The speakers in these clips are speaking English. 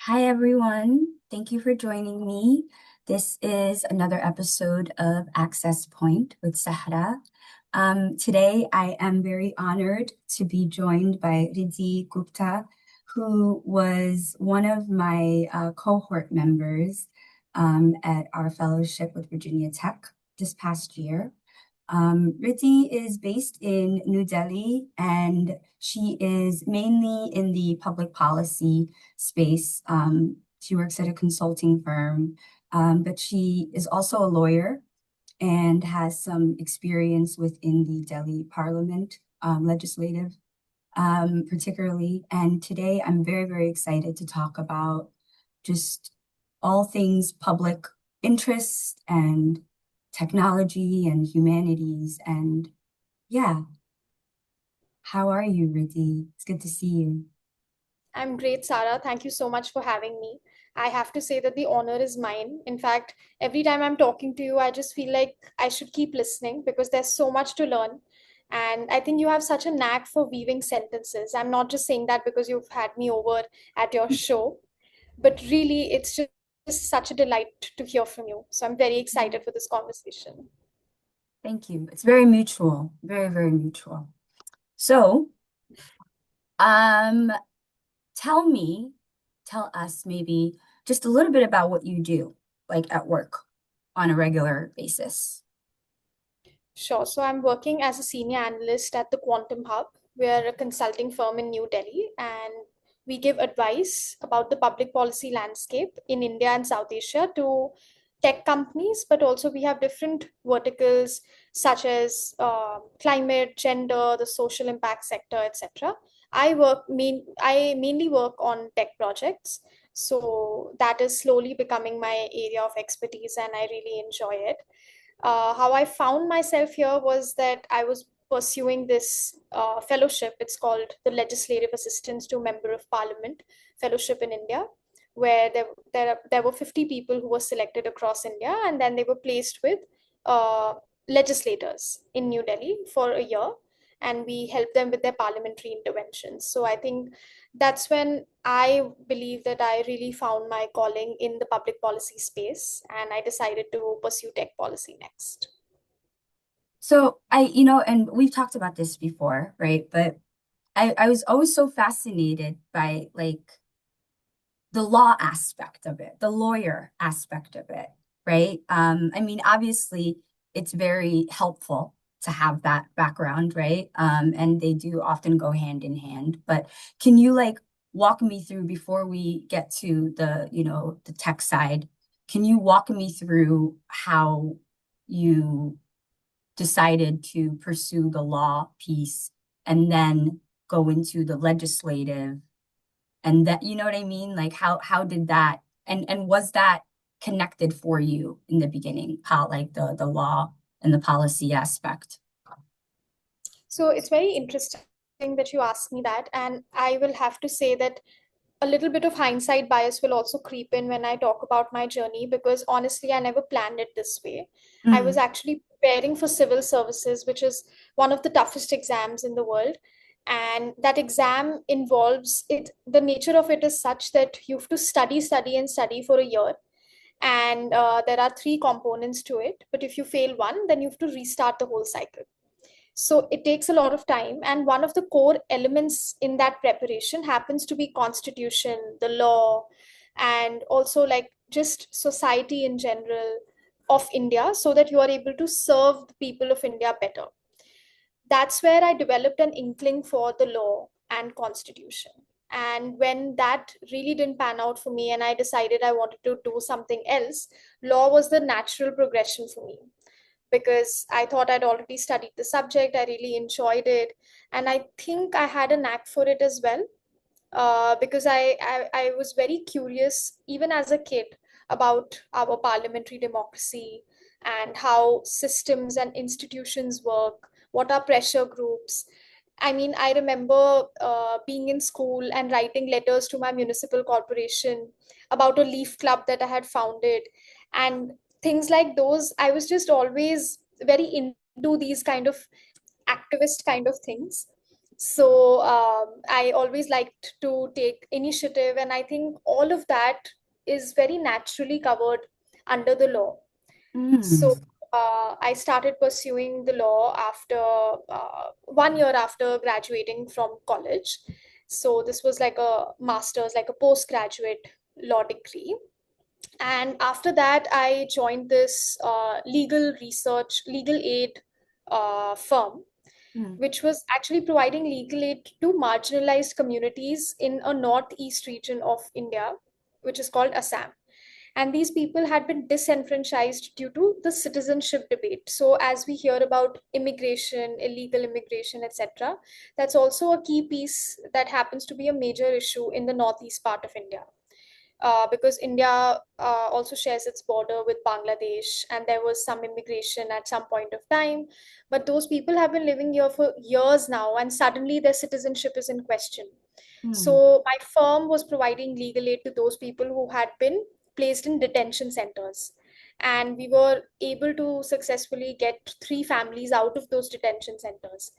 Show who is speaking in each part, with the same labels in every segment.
Speaker 1: Hi, everyone. Thank you for joining me. This is another episode of Access Point with Sahra. Today, I am very honored to be joined by Rhydhi Gupta, who was one of my cohort members at our fellowship with Virginia Tech this past year. Rhydhi is based in New Delhi, and she is mainly in the public policy space. She works at a consulting firm, but she is also a lawyer and has some experience within the Delhi Parliament legislative, particularly. And today I'm very, very excited to talk about just all things public interest and technology and humanities. And yeah, how are you, Rhydhi? It's good to see you.
Speaker 2: I'm great, Sarah. Thank you so much for having me. I have to say that the honor is mine. In fact, every time I'm talking to you, I just feel like I should keep listening because there's so much to learn. And I think you have such a knack for weaving sentences. I'm not just saying that because you've had me over at your show, but really, it's just such a delight to hear from you. So I'm very excited for this conversation.
Speaker 1: Thank you. It's very mutual, very, very mutual. So, um, tell me, tell us maybe just a little bit about what you do, like at work on a regular basis.
Speaker 2: Sure. So I'm working as a senior analyst at the Quantum Hub. We're a consulting firm in New Delhi, and we give advice about the public policy landscape in India and South Asia to tech companies, but also we have different verticals such as climate, gender, the social impact sector, etc. I mainly work on tech projects. So that is slowly becoming my area of expertise, and I really enjoy it. How I found myself here was that I was pursuing this fellowship. It's called the Legislative Assistance to Member of Parliament Fellowship in India, where there were 50 people who were selected across India, and then they were placed with uh, legislators in New Delhi for a year, and we helped them with their parliamentary interventions. So I think that's when I believe that I really found my calling in the public policy space, and I decided to pursue tech policy next.
Speaker 1: So and we've talked about this before, right? But I was always so fascinated by like the law aspect of it, the lawyer aspect of it, right? I mean, obviously, it's very helpful to have that background, right? And they do often go hand in hand. But can you like walk me through before we get to the tech side? Can you walk me through how you decided to pursue the law piece and then go into the legislative and that, you know what I mean? Like how did that and was that connected for you in the beginning, how like the law and the policy aspect?
Speaker 2: So it's very interesting that you asked me that, and I will have to say that a little bit of hindsight bias will also creep in when I talk about my journey because honestly, I never planned it this way. I was
Speaker 1: Mm,
Speaker 2: actually preparing for civil services, which is one of the toughest exams in the world. And that exam involves it, the nature of it is such that you have to study, study, and study for a year. And there are three components to it. But if you fail one, then you have to restart the whole cycle. So it takes a lot of time, and one of the core elements in that preparation happens to be constitution, the law, and also like just society in general of India, so that you are able to serve the people of India better. That's where I developed an inkling for the law and constitution. And when that really didn't pan out for me and I decided I wanted to do something else, law was the natural progression for me because I thought I'd already studied the subject. I really enjoyed it. And I think I had a knack for it as well because I was very curious, even as a kid, about our parliamentary democracy and how systems and institutions work, what are pressure groups. I mean, I remember being in school and writing letters to my municipal corporation about a leaf club that I had founded and things like those. I was just always very into these kind of activist kind of things. So I always liked to take initiative, and I think all of that is very naturally covered under the law.
Speaker 1: Mm,
Speaker 2: So I started pursuing the law after 1 year after graduating from college. So this was like a master's, like a postgraduate law degree. And after that, I joined this legal research, legal aid firm,
Speaker 1: mm,
Speaker 2: which was actually providing legal aid to marginalized communities in a northeast region of India, which is called Assam. And these people had been disenfranchised due to the citizenship debate. So, as we hear about immigration, illegal immigration, etc., that's also a key piece that happens to be a major issue in the northeast part of India. Because India also shares its border with Bangladesh, and there was some immigration at some point of time. But those people have been living here for years now, and suddenly their citizenship is in question.
Speaker 1: mm,
Speaker 2: So, my firm was providing legal aid to those people who had been placed in detention centers. And we were able to successfully get three families out of those detention centers.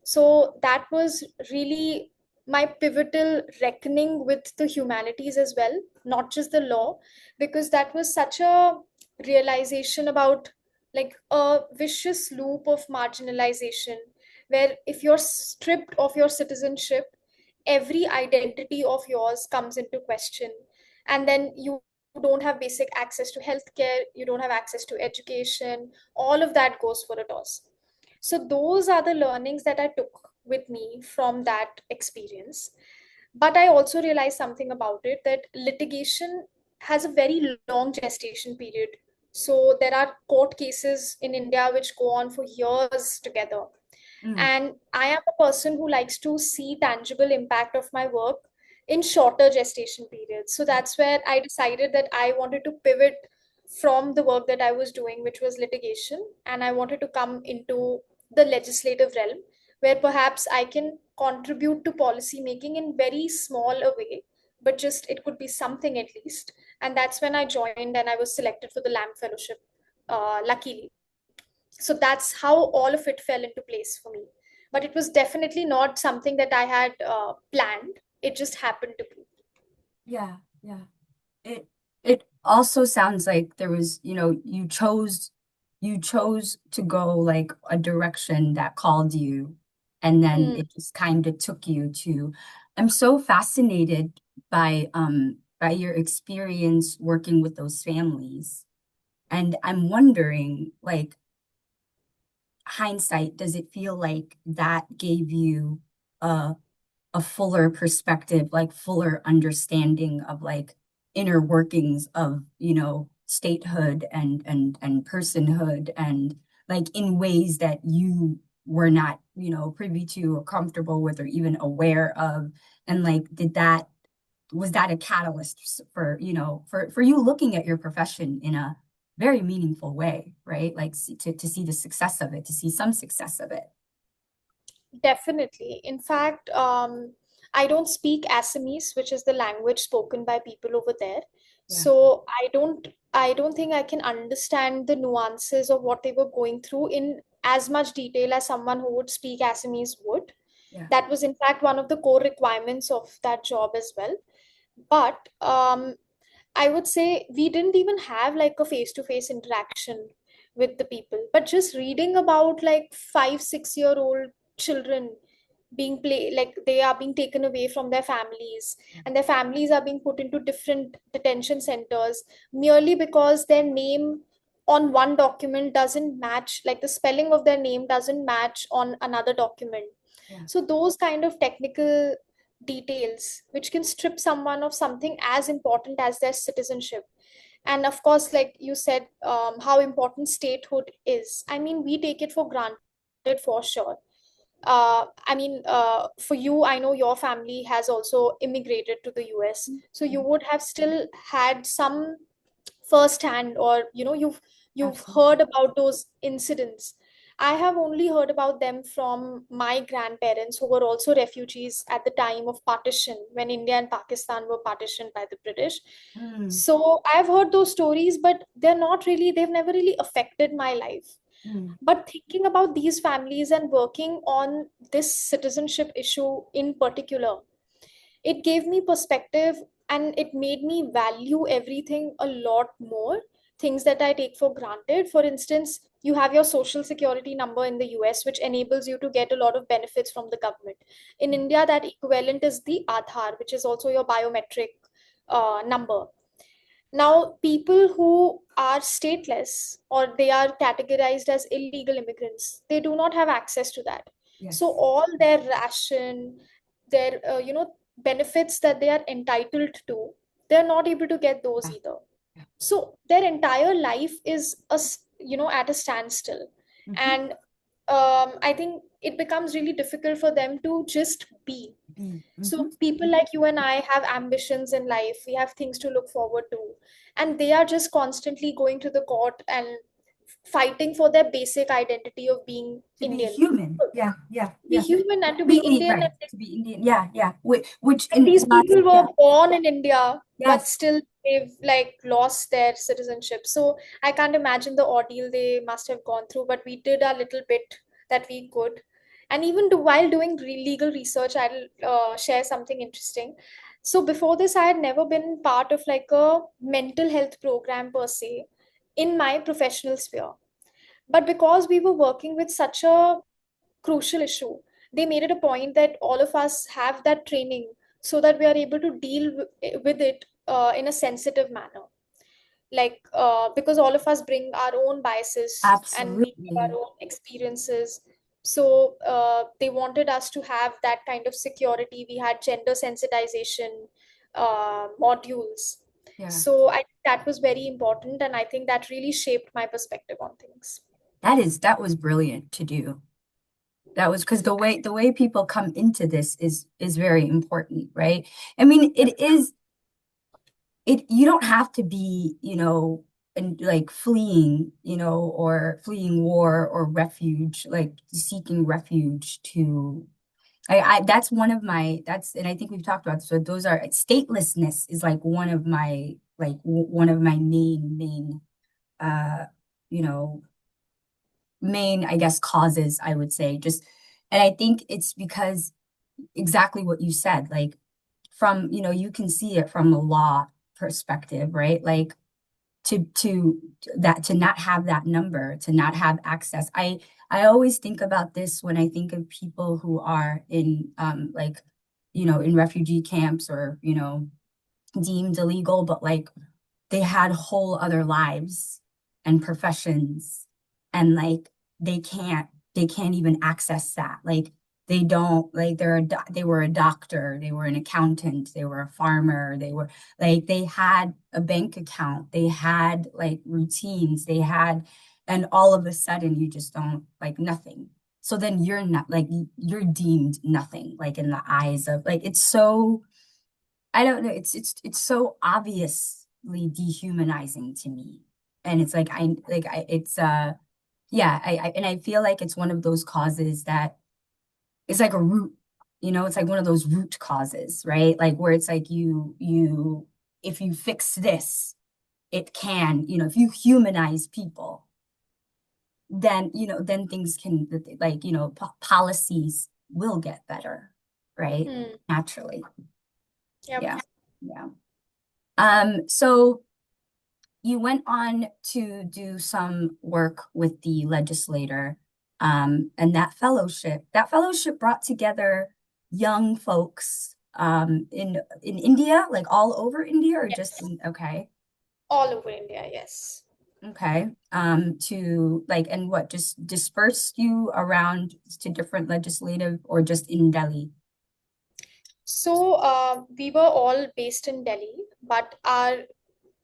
Speaker 2: So that was really my pivotal reckoning with the humanities as well, not just the law, because that was such a realization about like a vicious loop of marginalization, where if you're stripped of your citizenship, every identity of yours comes into question. And then you don't have basic access to healthcare, you don't have access to education, all of that goes for a toss. So those are the learnings that I took with me from that experience. But I also realized something about it, that litigation has a very long gestation period. So there are court cases in India which go on for years together.
Speaker 1: mm.
Speaker 2: And I am a person who likes to see tangible impact of my work in shorter gestation periods. So that's where I decided that I wanted to pivot from the work that I was doing, which was litigation, and I wanted to come into the legislative realm, where perhaps I can contribute to policy making in very small a way, but just it could be something at least. And that's when I joined and I was selected for the Lamb Fellowship, luckily. So that's how all of it fell into place for me. But it was definitely not something that I had planned. It just happened to be.
Speaker 1: Yeah, yeah. It also sounds like there was, you chose to go like a direction that called you, and then
Speaker 2: Hmm.
Speaker 1: it just kind of took you to. I'm so fascinated by your experience working with those families. And I'm wondering, like, hindsight, does it feel like that gave you a a fuller perspective, like fuller understanding of like inner workings of, statehood and personhood, and like in ways that you were not, privy to or comfortable with or even aware of. And like, was that a catalyst for, for you looking at your profession in a very meaningful way, right? Like to see the success of it, to see some success of it.
Speaker 2: Definitely. In fact, I don't speak Assamese, which is the language spoken by people over there.
Speaker 1: Yeah,
Speaker 2: So I don't think I can understand the nuances of what they were going through in as much detail as someone who would speak Assamese would.
Speaker 1: yeah.
Speaker 2: That was in fact one of the core requirements of that job as well. But I would say we didn't even have like a face-to-face interaction with the people, but just reading about like 5 6 year old children being play like they are being taken away from their families, and their families are being put into different detention centers merely because their name on one document doesn't match, like the spelling of their name doesn't match on another document.
Speaker 1: Yeah.
Speaker 2: So those kind of technical details which can strip someone of something as important as their citizenship. And of course, like you said, how important statehood is, I mean, we take it for granted for sure. I mean, for you, I know your family has also immigrated to the US, so you
Speaker 1: Mhm.
Speaker 2: would have still had some firsthand, or you've
Speaker 1: Absolutely.
Speaker 2: heard about those incidents. I have only heard about them from my grandparents, who were also refugees at the time of partition, when India and Pakistan were partitioned by the British.
Speaker 1: Mm,
Speaker 2: So I've heard those stories, but they've never really affected my life.
Speaker 1: Mm.
Speaker 2: But thinking about these families and working on this citizenship issue in particular, it gave me perspective and it made me value everything a lot more. Things that I take for granted. For instance, you have your social security number in the US, which enables you to get a lot of benefits from the government. In India, that equivalent is the Aadhaar, which is also your biometric number. Now, people who are stateless or they are categorized as illegal immigrants, they do not have access to that. So
Speaker 1: Yes.
Speaker 2: all their ration, their benefits that they are entitled to, they're not able to get those
Speaker 1: Yeah.
Speaker 2: either.
Speaker 1: Yeah.
Speaker 2: So their entire life is at a standstill,
Speaker 1: Mm-hmm.
Speaker 2: and I think it becomes really difficult for them to just be.
Speaker 1: Be.
Speaker 2: So
Speaker 1: Mm-hmm.
Speaker 2: people like you and I have ambitions in life. We have things to look forward to. And they are just constantly going to the court and fighting for their basic identity of being
Speaker 1: To be
Speaker 2: Indian.
Speaker 1: human. Yeah. Yeah.
Speaker 2: To be
Speaker 1: Yeah.
Speaker 2: human and to be
Speaker 1: Completely
Speaker 2: Indian.
Speaker 1: right. To be Indian. Yeah. Yeah. Which
Speaker 2: And
Speaker 1: in
Speaker 2: these
Speaker 1: lots.
Speaker 2: people
Speaker 1: Yeah.
Speaker 2: were born in India, but
Speaker 1: Yes.
Speaker 2: still they've like lost their citizenship. So I can't imagine the ordeal they must have gone through, but we did a little bit that we could. And even while doing legal research, I'll share something interesting. So before this, I had never been part of like a mental health program per se in my professional sphere. But because we were working with such a crucial issue, they made it a point that all of us have that training so that we are able to deal with it in a sensitive manner. Like, because all of us bring our own biases and we have
Speaker 1: Absolutely.
Speaker 2: our own experiences. So they wanted us to have that kind of security. We had gender sensitization modules.
Speaker 1: Yeah.
Speaker 2: So I think that was very important, and I think that really shaped my perspective on things.
Speaker 1: That was brilliant to do. That was because the way people come into this is very important, right? I mean,
Speaker 2: Yep.
Speaker 1: it is it you don't have to be, and like fleeing, or fleeing war or refuge, like seeking refuge to I that's one of my that's and I think we've talked about this, so those are statelessness is like one of my main uh you know main, I guess, causes, I would say. Just, and I think it's because exactly what you said, like from, you can see it from a law perspective, right? Like to not have that number, to not have access. I always think about this when I think of people who are in like, in refugee camps or, deemed illegal, but like they had whole other lives and professions, and like they can't they can't even access that. Like they don't, like they were a doctor, they were an accountant, they were a farmer, they were like they had a bank account, they had like routines, they had, and all of a sudden you just don't, like, nothing. So then you're not, like, you're deemed nothing, like in the eyes of, like, it's so, I don't know. It's so obviously dehumanizing to me. And it's like it's yeah, and I feel like it's one of those causes that it's like a root, it's like one of those root causes, right? Like where it's like you if you fix this, it can, if you humanize people, then then things can, like, policies will get better, right?
Speaker 2: Hmm.
Speaker 1: Naturally.
Speaker 2: Yep.
Speaker 1: Yeah. Yeah. So you went on to do some work with the legislator, and that fellowship brought together young folks in India, like all over India, or just
Speaker 2: Yes.
Speaker 1: in, okay,
Speaker 2: All over India, yes.
Speaker 1: okay, to like, and what, just dispersed you around to different legislative, or just in Delhi?
Speaker 2: So we were all based in Delhi, but our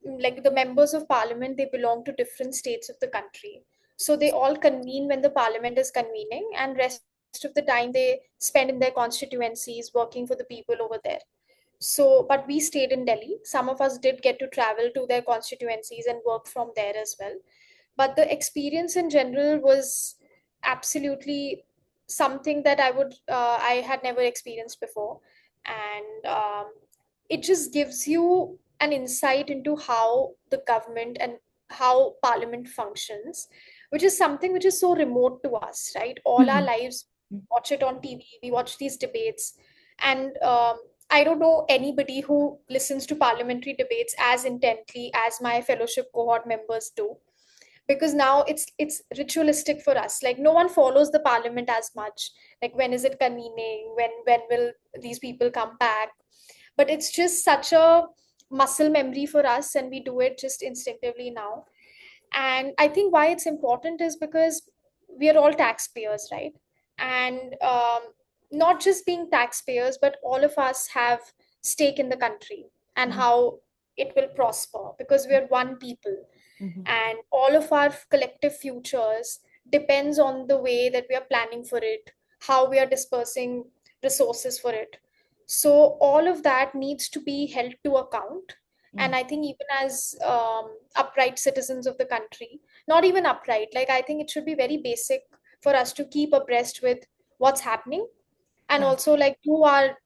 Speaker 2: like the members of parliament, they belong to different states of the country. So they all convene when the parliament is convening, and rest of the time they spend in their constituencies working for the people over there. So, but we stayed in Delhi. Some of us did get to travel to their constituencies and work from there as well. But the experience in general was absolutely something that I had never experienced before. And it just gives you an insight into how the government and how parliament functions. which is something which is so remote to us, right? All our
Speaker 1: Mhm.
Speaker 2: lives, watch it on TV, we watch these debates. And I don't know anybody who listens to parliamentary debates as intently as my fellowship cohort members do, because now it's ritualistic for us. Like no one follows the parliament as much. Like when is it convening? When will these people come back? But it's just such a muscle memory for us, and we do it just instinctively now. And I think why it's important is because we are all taxpayers, right? And not just being taxpayers, but all of us have stake in the country and
Speaker 1: Mhm.
Speaker 2: how it will prosper, because we are one people,
Speaker 1: Mhm.
Speaker 2: and all of our collective futures depends on the way that we are planning for it, how we are dispersing resources for it. So all of that needs to be held to account. And
Speaker 1: Mhm.
Speaker 2: I think even as upright citizens of the country, not even upright, like I think it should be very basic for us to keep abreast with what's happening, and
Speaker 1: Yeah.
Speaker 2: also like do our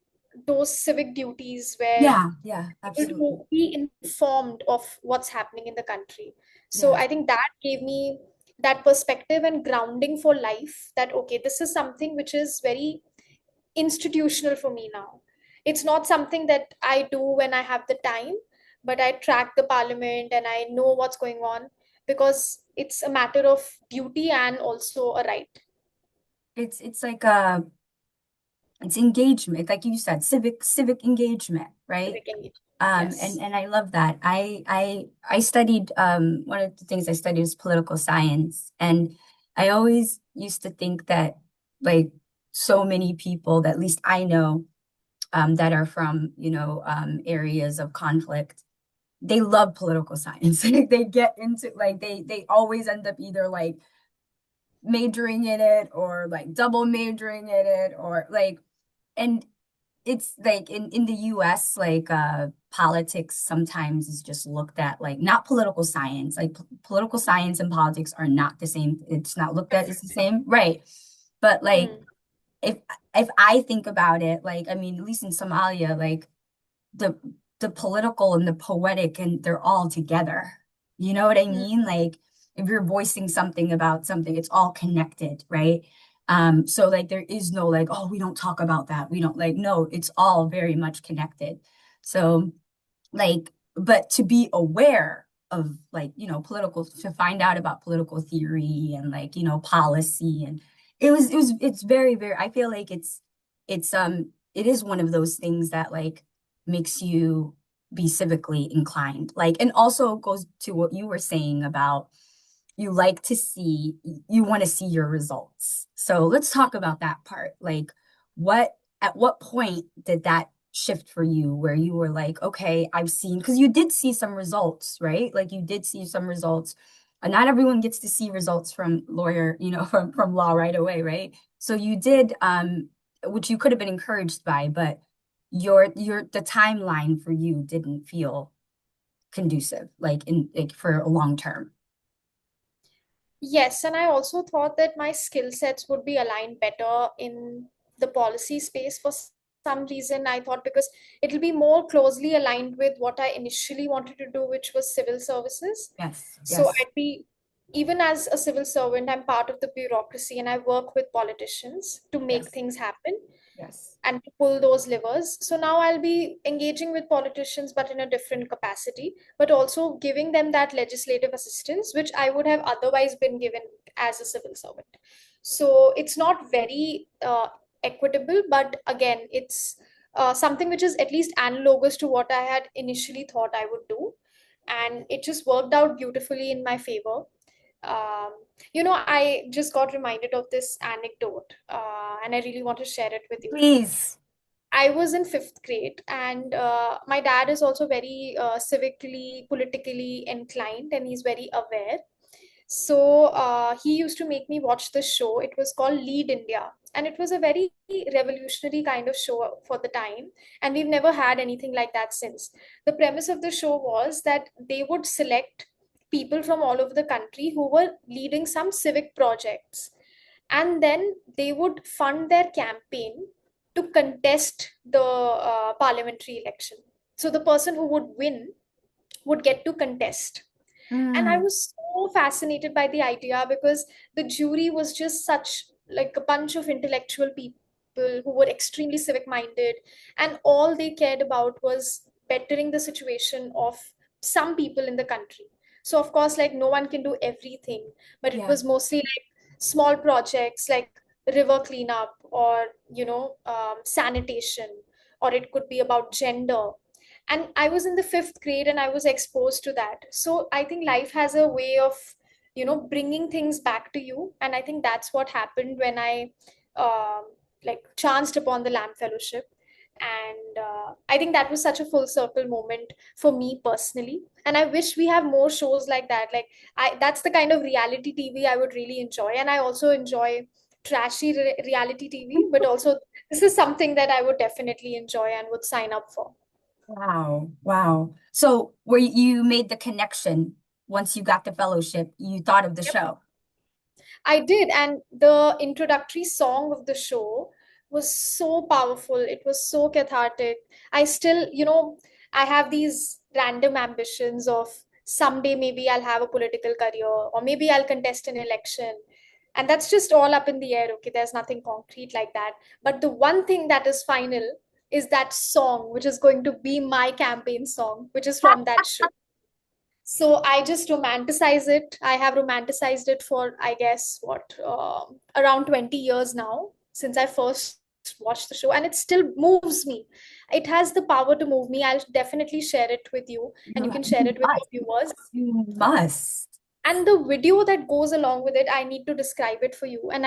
Speaker 2: those civic duties where
Speaker 1: Yeah. Yeah.
Speaker 2: able
Speaker 1: Absolutely.
Speaker 2: to be informed of what's happening in the country. So
Speaker 1: Yeah.
Speaker 2: I think that gave me that perspective and grounding for life, that okay, this is something which is very institutional for me now. It's not something that I do when I have the time, but I track the parliament and I know what's going on, because it's a matter of duty and also a right.
Speaker 1: It's like it's engagement, like you said, civic engagement, right?
Speaker 2: Civic engagement.
Speaker 1: And
Speaker 2: Yes.
Speaker 1: I love that. I studied one of the things I studied was political science, and I always used to think that like so many people that at least I know that are from areas of conflict, they love political science. Like, they get into like they always end up either like majoring in it or like double majoring in it or like and it's like in the US, like politics sometimes is just looked at like not political science. Like political science and politics are not the same. It's not looked at as the same, right? But like
Speaker 2: Hmm.
Speaker 1: if if I think about it, like I mean, at least in Somalia, like the the political and the poetic and they're all together. You know what I
Speaker 2: Hmm.
Speaker 1: mean? Like if you're voicing something about something, it's all connected, right? So like there is no like, oh, we don't talk about that. We don't like, no, it's all very much connected. So like, but to be aware of like, political, to find out about political theory and like, policy, and it's very, very, I feel like it is one of those things that like makes you be civically inclined. Like, and also goes to what you were saying about you like to see, you want to see your results. So let's talk about that part. Like, at what point did that shift for you where you were like, okay, I've seen, because you did see some results, right? Like you did see some results. And not everyone gets to see results from lawyer, from law right away, right? So you did, which you could have been encouraged by, but the timeline for you didn't feel conducive, like in like for a long term.
Speaker 2: Yes, and I also thought that my skill sets would be aligned better in the policy space for some reason. I thought because it'll be more closely aligned with what I initially wanted to do, which was civil services.
Speaker 1: Yes,
Speaker 2: So
Speaker 1: yes,
Speaker 2: I'd be, even as a civil servant, I'm part of the bureaucracy and I work with politicians to make
Speaker 1: yes,
Speaker 2: things happen
Speaker 1: yes,
Speaker 2: and to pull those levers. So now I'll be engaging with politicians, but in a different capacity, but also giving them that legislative assistance, which I would have otherwise been given as a civil servant. So it's not very equitable, but again, it's something which is at least analogous to what I had initially thought I would do. And it just worked out beautifully in my favor. Um, I just got reminded of this anecdote, and I really want to share it with you.
Speaker 1: please.
Speaker 2: I was in fifth grade, and my dad is also very civically, politically inclined, and he's very aware. So he used to make me watch the show. It was called Lead India, and it was a very revolutionary kind of show for the time. And we've never had anything like that since. The premise of the show was that they would select people from all over the country who were leading some civic projects, and then they would fund their campaign to contest the parliamentary election. So the person who would win would get to contest. And I
Speaker 1: Mm,
Speaker 2: was so fascinated by the idea because the jury was just such like a bunch of intellectual people who were extremely civic minded, and all they cared about was bettering the situation of some people in the country. So of course, like, no one can do everything, but it
Speaker 1: yeah.
Speaker 2: was mostly like small projects like river cleanup, or sanitation, or it could be about gender. And I was in the fifth grade and I was exposed to that. So I think life has a way of bringing things back to you, and I think that's what happened when I um, like chanced upon the lamb fellowship. And I think that was such a full circle moment for me personally, and I wish we have more shows like that. Like, I that's the kind of reality TV I would really enjoy, and I also enjoy trashy reality TV, but also this is something that I would definitely enjoy and would sign up for.
Speaker 1: Wow. Wow. So where you made the connection once you got the fellowship, you thought of the
Speaker 2: Yep,
Speaker 1: show.
Speaker 2: I did. And the introductory song of the show was so powerful. It was so cathartic. I still, I have these random ambitions of someday maybe I'll have a political career, or maybe I'll contest an election. And that's just all up in the air. Okay, there's nothing concrete like that. But the one thing that is final is that song, which is going to be my campaign song, which is from that show. So I just romanticize it. I have romanticized it for, I guess, what, around 20 years now, since I first watched the show, and it still moves me. It has the power to move me. I'll definitely share it with you, and you can share
Speaker 1: You
Speaker 2: it with
Speaker 1: must.
Speaker 2: your viewers.
Speaker 1: You must.
Speaker 2: And the video that goes along with it, I need to describe it for you. And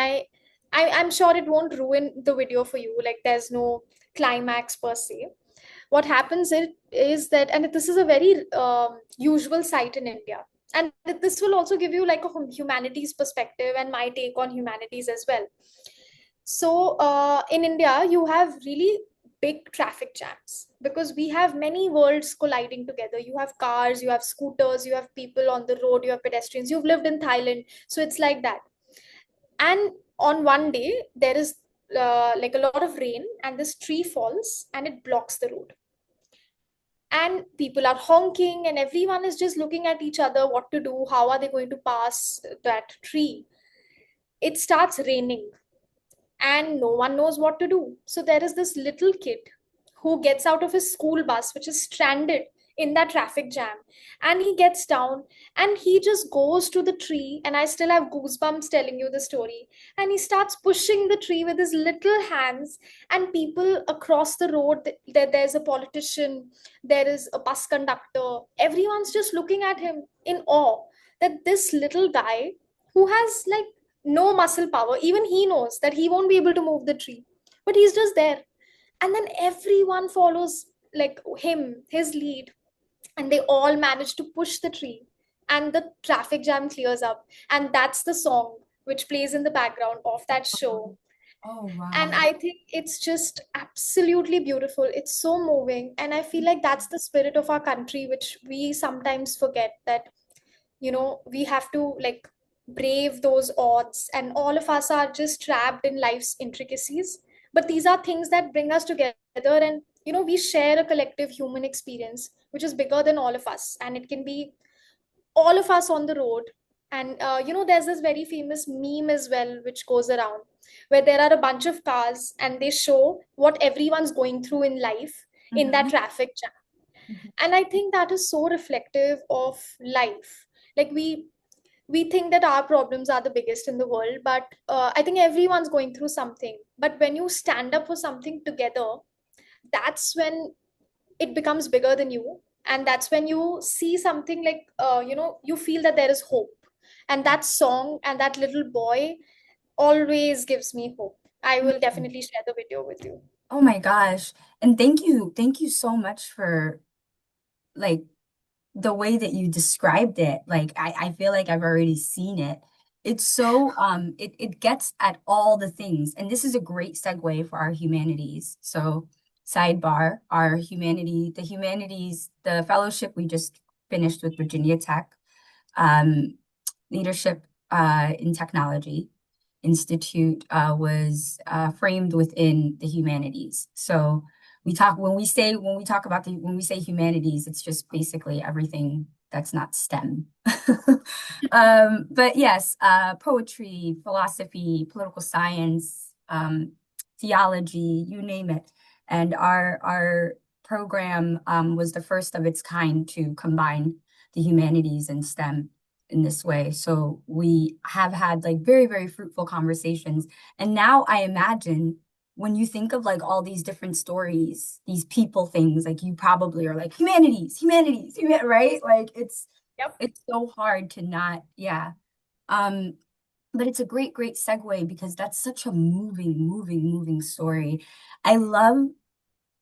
Speaker 2: I'm sure it won't ruin the video for you. Like, there's no climax per se. What happens is that, and this is a very usual sight in India, and this will also give you like a humanities perspective and my take on humanities as well. So in India you have really big traffic jams because we have many worlds colliding together. You have cars, you have scooters, you have people on the road, you have pedestrians. You've lived in Thailand, so it's like that. And on one day there is like a lot of rain, and this tree falls and it blocks the road, and people are honking and everyone is just looking at each other, what to do, how are they going to pass that tree. It starts raining and no one knows what to do. So there is this little kid who gets out of his school bus, which is stranded in that traffic jam, and he gets down and he just goes to the tree. And I still have goosebumps telling you the story. And he starts pushing the tree with his little hands, and people across the road, there's a politician, there is a bus conductor, everyone's just looking at him in awe that this little guy who has like no muscle power, even he knows that he won't be able to move the tree, but he's just there. And then everyone follows like him, his lead, and they all manage to push the tree, and the traffic jam clears up. And that's the song which plays in the background of that show.
Speaker 1: Oh,
Speaker 2: And
Speaker 1: wow.
Speaker 2: I think it's just absolutely beautiful. It's so moving, and I feel like that's the spirit of our country, which we sometimes forget, that we have to like brave those odds, and all of us are just trapped in life's intricacies, but these are things that bring us together. And we share a collective human experience which is bigger than all of us, and it can be all of us on the road. And there's this very famous meme as well which goes around, where there are a bunch of cars and they show what everyone's going through in life in that
Speaker 1: Mhm,
Speaker 2: traffic jam.
Speaker 1: mhm.
Speaker 2: And I think that is so reflective of life. Like, we think that our problems are the biggest in the world, but I think everyone's going through something. But when you stand up for something together, that's when it becomes bigger than you. And that's when you see something like you feel that there is hope. And that song and that little boy always gives me hope. I will
Speaker 1: Mm.
Speaker 2: definitely share the video with you.
Speaker 1: Oh my gosh. And thank you so much for like the way that you described it. Like I feel like I've already seen it. It's so it gets at all the things. And this is a great segue for our humanities. So sidebar, the humanities, the fellowship we just finished with Virginia Tech, um, leadership in technology institute was framed within the humanities. So we talk when we talk about when we say humanities, it's just basically everything that's not STEM. But yes, poetry, philosophy, political science, theology, you name it. And our program was the first of its kind to combine the humanities and STEM in this way. So we have had like very, very fruitful conversations. And now I imagine when you think of like all these different stories, these people things, like you probably are like right? Like
Speaker 2: Yep.
Speaker 1: it's so hard to not, yeah. Um, but it's a great, great segue because that's such a moving story. I love,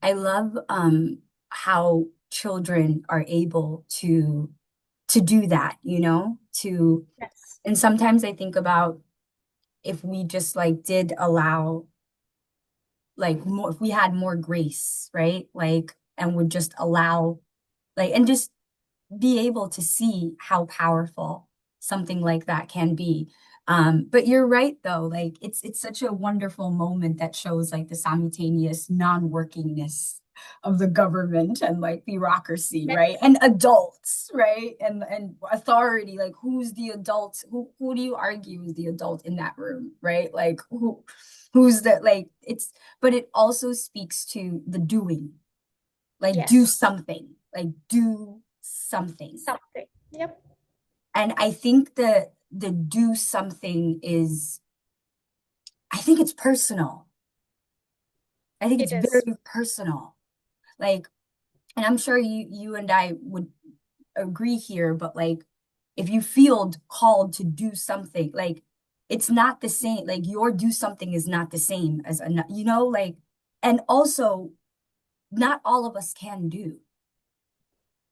Speaker 1: I love how children are able to do that, to
Speaker 2: Yes.
Speaker 1: and sometimes I think about if we just like did allow like more if we had more grace, right? Like and would just allow like and just be able to see how powerful something like that can be. But you're right though, like it's such a wonderful moment that shows like the simultaneous non-workingness of the government and like bureaucracy, right?
Speaker 2: Yes.
Speaker 1: And adults, right? And authority, like who's the adult? Who do you argue is the adult in that room, right? Like who's the like it's but it also speaks to the doing, like do
Speaker 2: Yes.
Speaker 1: something, like do something.
Speaker 2: Something. Yep.
Speaker 1: And I think the do something is, I think it's personal. I think it's
Speaker 2: It is.
Speaker 1: very personal. Like, and I'm sure you and I would agree here, but like if you feel called to do something, like it's not the same, like your do something is not the same as like and also not all of us can do,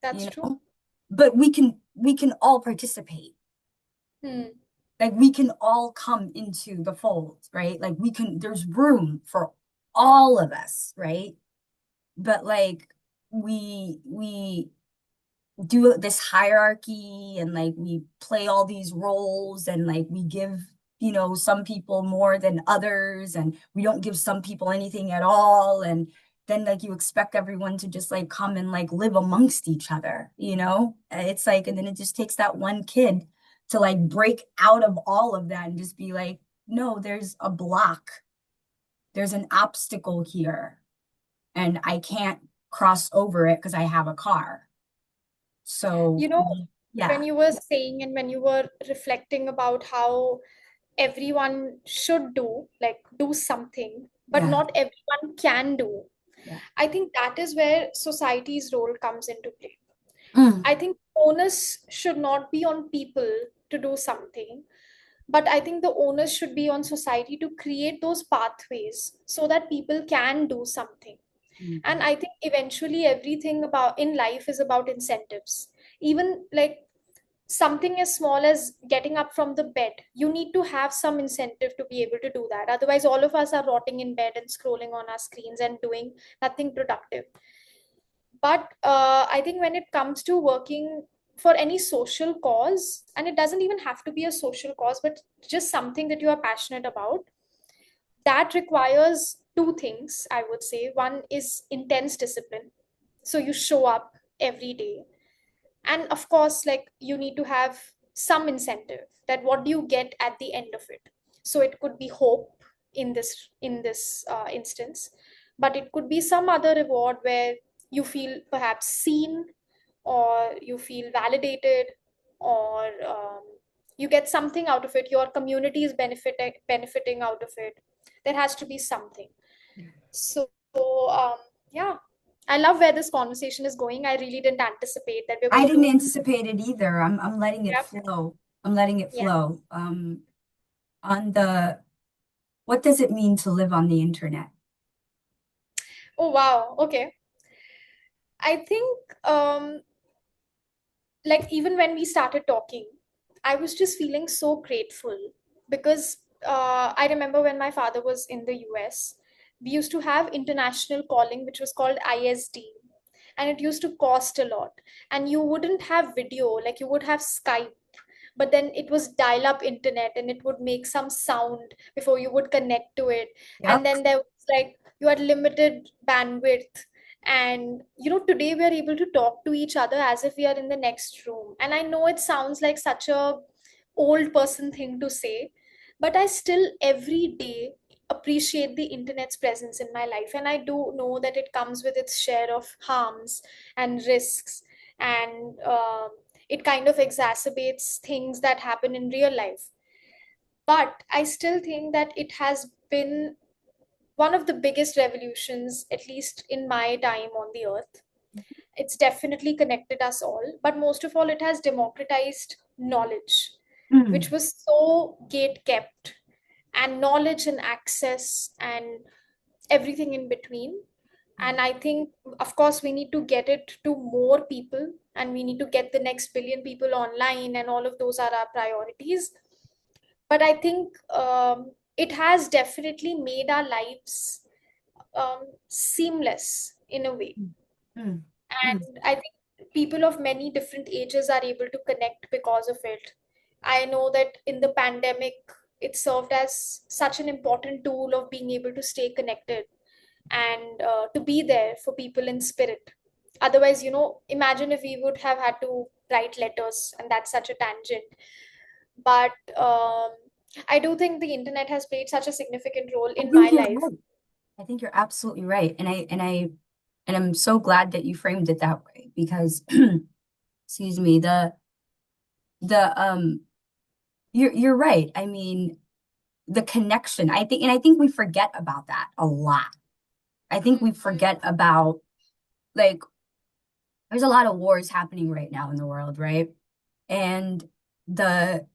Speaker 2: That's true.
Speaker 1: but we can all participate.
Speaker 2: Hmm.
Speaker 1: Like we can all come into the fold, right? Like there's room for all of us, right? But like we do this hierarchy and like we play all these roles and like we give some people more than others and we don't give some people anything at all and then like you expect everyone to just like come and like live amongst each other, it's like and then it just takes that one kid to like break out of all of that and just be like, no, there's a block, there's an obstacle here and I can't cross over it because I have a car. So,
Speaker 2: You know,
Speaker 1: yeah,
Speaker 2: when you were saying and when you were reflecting about how everyone should do, like do something, but
Speaker 1: yeah,
Speaker 2: not everyone can do,
Speaker 1: yeah.
Speaker 2: I think that is where society's role comes into play.
Speaker 1: Mm,
Speaker 2: I think onus should not be on people to do something, but I think the onus should be on society to create those pathways so that people can do something. And
Speaker 1: mhm.
Speaker 2: I think eventually everything about in life is about incentives. Even like something as small as getting up from the bed, you need to have some incentive to be able to do that. Otherwise, all of us are rotting in bed and scrolling on our screens and doing nothing productive. But I think when it comes to working for any social cause, and it doesn't even have to be a social cause, but just something that you are passionate about, that requires two things, I would say. One is intense discipline. So you show up every day. And of course, like you need to have some incentive that what do you get at the end of it. So it could be hope in this instance, but it could be some other reward where you feel perhaps seen, or you feel validated, or you get something out of it, your community is benefiting out of it. There has to be something. So um, yeah, I love where this conversation is going. I really didn't anticipate that we're
Speaker 1: I
Speaker 2: going
Speaker 1: didn't
Speaker 2: to.
Speaker 1: anticipate it either. I'm letting it
Speaker 2: Yeah.
Speaker 1: flow. I'm letting it
Speaker 2: Yeah.
Speaker 1: flow. On the what does it mean to live on the internet?
Speaker 2: Oh wow. Okay. I think like even when we started talking, I was just feeling so grateful because I remember when my father was in the US, we used to have international calling, which was called ISD, and it used to cost a lot. And you wouldn't have video, like you would have Skype, but then it was dial up internet and it would make some sound before you would connect to it. And
Speaker 1: Yep.
Speaker 2: then there was like you had limited bandwidth. And today we are able to talk to each other as if we are in the next room. And I know it sounds like such a old person thing to say, but I still every day appreciate the internet's presence in my life. And I do know that it comes with its share of harms and risks, and it kind of exacerbates things that happen in real life. But I still think that it has been one of the biggest revolutions, at least in my time on the earth. It's definitely connected us all, but most of all, it has democratized knowledge, which
Speaker 1: Mm,
Speaker 2: was so gate kept, and knowledge and access and everything in between. And I think, of course, we need to get it to more people, and we need to get the next billion people online, and all of those are our priorities. But I think it has definitely made our lives seamless in a way.
Speaker 1: mm, mm,
Speaker 2: And I think people of many different ages are able to connect because of it. I know that in the pandemic, it served as such an important tool of being able to stay connected, and to be there for people in spirit. Otherwise, imagine if we would have had to write letters, and that's such a tangent. But I do think the internet has played such a significant role
Speaker 1: I
Speaker 2: in my
Speaker 1: think you're
Speaker 2: life.
Speaker 1: right. I think you're absolutely right. And I'm so glad that you framed it that way because excuse me, the you're right. I mean, the connection. I think we forget about that a lot. I think we forget about like there's a lot of wars happening right now in the world, right? And the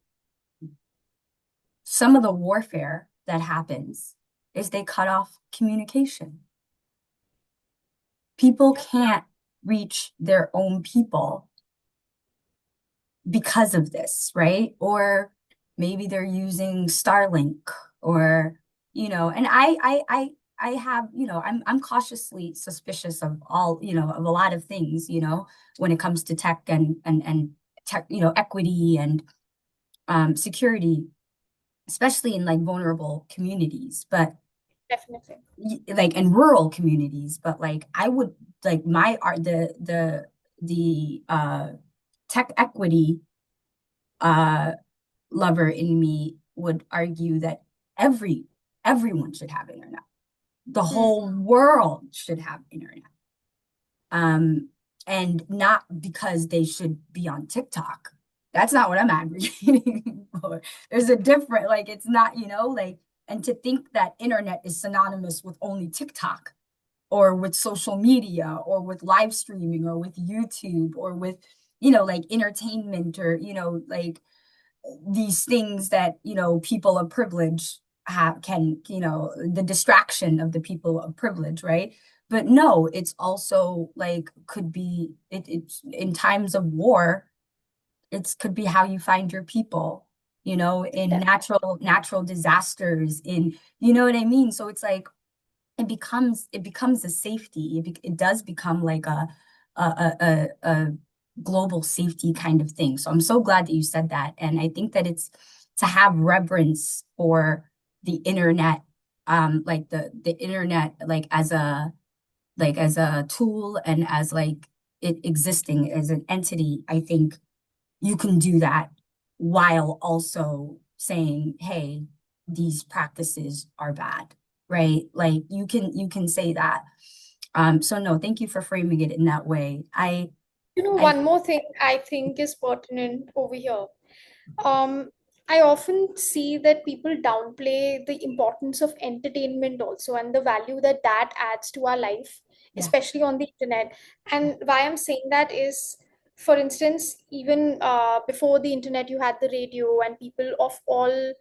Speaker 1: some of the warfare that happens is they cut off communication. People
Speaker 2: Yep,
Speaker 1: can't reach their own people because of this, right? Or maybe they're using Starlink or, and I have, I'm cautiously suspicious of all, of a lot of things, when it comes to tech and tech, equity and security, especially in like vulnerable communities, but
Speaker 2: definitely.
Speaker 1: like in rural communities. But like I would like my art, the tech equity uh lover in me would argue that everyone should have internet. The
Speaker 2: Hmm.
Speaker 1: whole world should have internet. Um, and not because they should be on TikTok. That's not what I'm advocating for. There's a different, like, it's not, like, and to think that internet is synonymous with only TikTok or with social media or with live streaming or with YouTube or with, like entertainment or, like these things that people of privilege have can the distraction of the people of privilege, right? But no, it's also like could be it's in times of war, it's could be how you find your people, in natural disasters, in what I mean. So it's like it becomes a safety. It does become like a global safety kind of thing. So I'm so glad that you said that. And I think that it's to have reverence for the internet, like the internet, like as a tool and as like it existing as an entity. I think you can do that while also saying, hey, these practices are bad, right? Like you can say that. So no, thank you for framing it in that way. I
Speaker 2: One more thing I think is pertinent over here. Um, I often see that people downplay the importance of entertainment also, and the value that that adds to our life,
Speaker 1: Yeah.
Speaker 2: especially on the internet. And why I'm saying that is, for instance, even before the internet, you had the radio, and people of all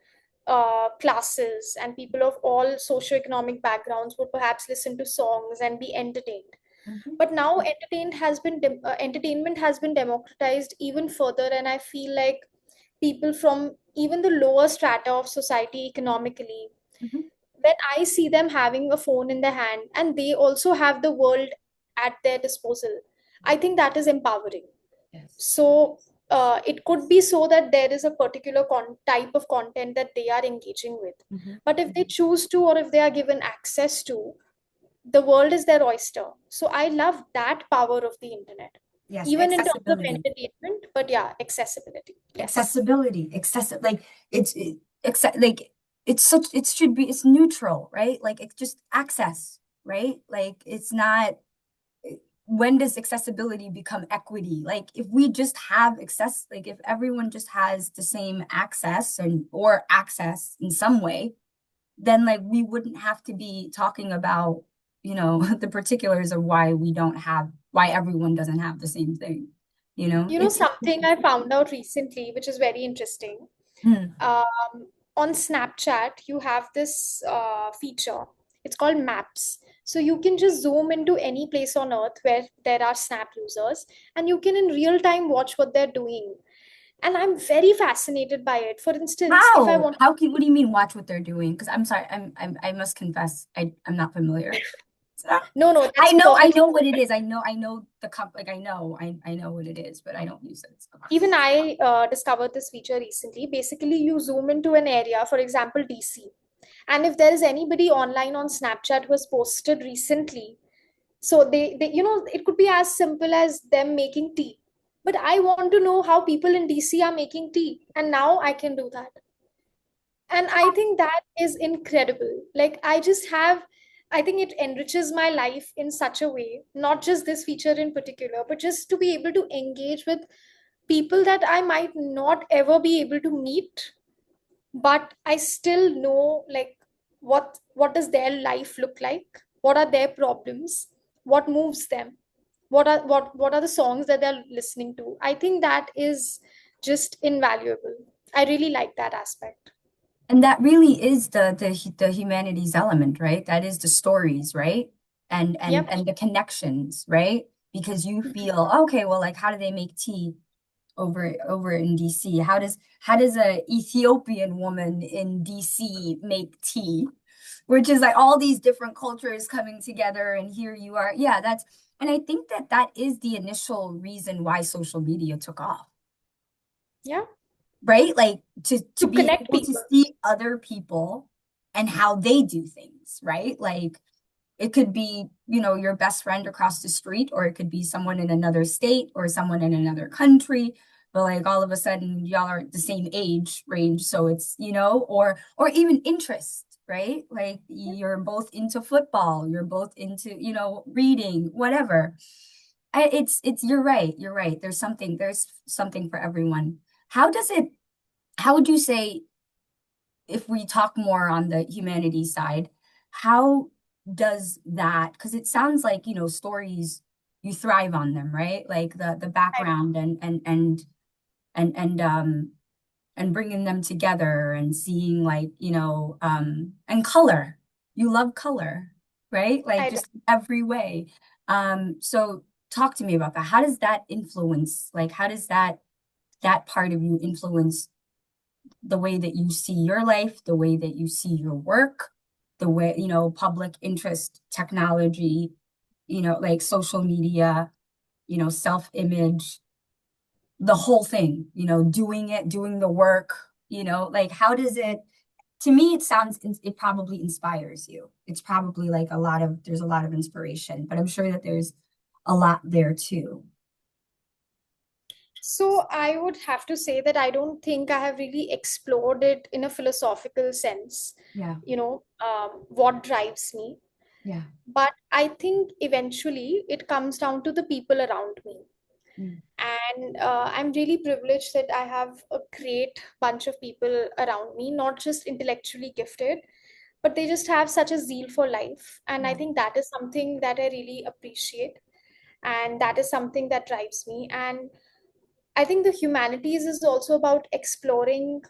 Speaker 2: classes and people of all socioeconomic backgrounds would perhaps listen to songs and be entertained.
Speaker 1: Mhm.
Speaker 2: But now entertainment has been democratized even further, and I feel like people from even the lower strata of society economically,
Speaker 1: Mhm.
Speaker 2: when I see them having a phone in their hand and they also have the world at their disposal, I think that is empowering.
Speaker 1: Yes.
Speaker 2: So it could be so that there is a particular type of content that they are engaging with,
Speaker 1: Mhm.
Speaker 2: but if they choose to, or if they are given access to, the world is their oyster. So I love that power of the internet,
Speaker 1: Yes,
Speaker 2: even in terms of
Speaker 1: accessibility.
Speaker 2: entertainment. But yeah, accessibility. Yes.
Speaker 1: Accessibility, excessive, like like it's such, it should be, it's neutral, right? Like it's just access, right? Like it's not, when does accessibility become equity? Like if we just have access, like if everyone just has the same access and or access in some way, then like we wouldn't have to be talking about, the particulars of why we don't have, why everyone doesn't have the same thing.
Speaker 2: You know,
Speaker 1: It's
Speaker 2: something I found out recently, which is very interesting.
Speaker 1: hmm.
Speaker 2: On Snapchat, you have this feature. It's called Maps. So you can just zoom into any place on earth where there are Snap users, and you can in real time watch what they're doing. And I'm very fascinated by it. For instance, if I want,
Speaker 1: How can, what do you mean watch what they're doing? Because I'm sorry, I must confess, I'm not familiar. So,
Speaker 2: no, no,
Speaker 1: I
Speaker 2: that's
Speaker 1: know, I
Speaker 2: perfectly.
Speaker 1: know what it is. I know the comp, like I know what it is, but I don't use it. So.
Speaker 2: Even I discovered this feature recently. Basically, you zoom into an area, for example, DC. And if there is anybody online on Snapchat who has posted recently, so they it could be as simple as them making tea. But I want to know how people in DC are making tea. And now I can do that. And I think that is incredible. Like I think it enriches my life in such a way, not just this feature in particular, but just to be able to engage with people that I might not ever be able to meet, but I still know like what does their life look like, what are their problems, what moves them, what are the songs that they're listening to. I think that is just invaluable. I really like that aspect.
Speaker 1: And that really is the humanities element, right? That is the stories, right?
Speaker 2: Yep.
Speaker 1: And the connections, right? Because you feel, okay, well, like how do they make tea over in DC? How does a Ethiopian woman in DC make tea? Which is like all these different cultures coming together, and here you are. Yeah, that's, and I think that that is the initial reason why social media took off,
Speaker 2: Yeah.
Speaker 1: right? Like to
Speaker 2: To
Speaker 1: be
Speaker 2: connect
Speaker 1: able to
Speaker 2: people.
Speaker 1: see other people and how they do things, right? Like it could be, your best friend across the street, or it could be someone in another state or someone in another country. But like all of a sudden y'all are the same age range. So it's, or even interest, right? Like you're both into football, you're both into, reading, whatever. You're right. You're right. There's something for everyone. How does it, how would you say, if we talk more on the humanities side, how does that, because it sounds like, stories, you thrive on them, right? Like the
Speaker 2: Right.
Speaker 1: background and and bringing them together and seeing like, and color. You love color, right? Like
Speaker 2: I do.
Speaker 1: just every way. So talk to me about that. How does that influence, like how does that part of you influence the way that you see your life, the way that you see your work, the way, public interest, technology, like social media, self-image, the whole thing, doing the work, like how does it, to me, it sounds, it probably inspires you. It's probably like there's a lot of inspiration, but I'm sure that there's a lot there too.
Speaker 2: So I would have to say that I don't think I have really explored it in a philosophical sense,
Speaker 1: Yeah.
Speaker 2: what drives me.
Speaker 1: Yeah.
Speaker 2: But I think eventually it comes down to the people around me.
Speaker 1: Mm.
Speaker 2: And I'm really privileged that I have a great bunch of people around me, not just intellectually gifted, but they just have such a zeal for life. And I
Speaker 1: Yeah.
Speaker 2: think that is something that I really appreciate. And that is something that drives me. And I think the humanities is also about exploring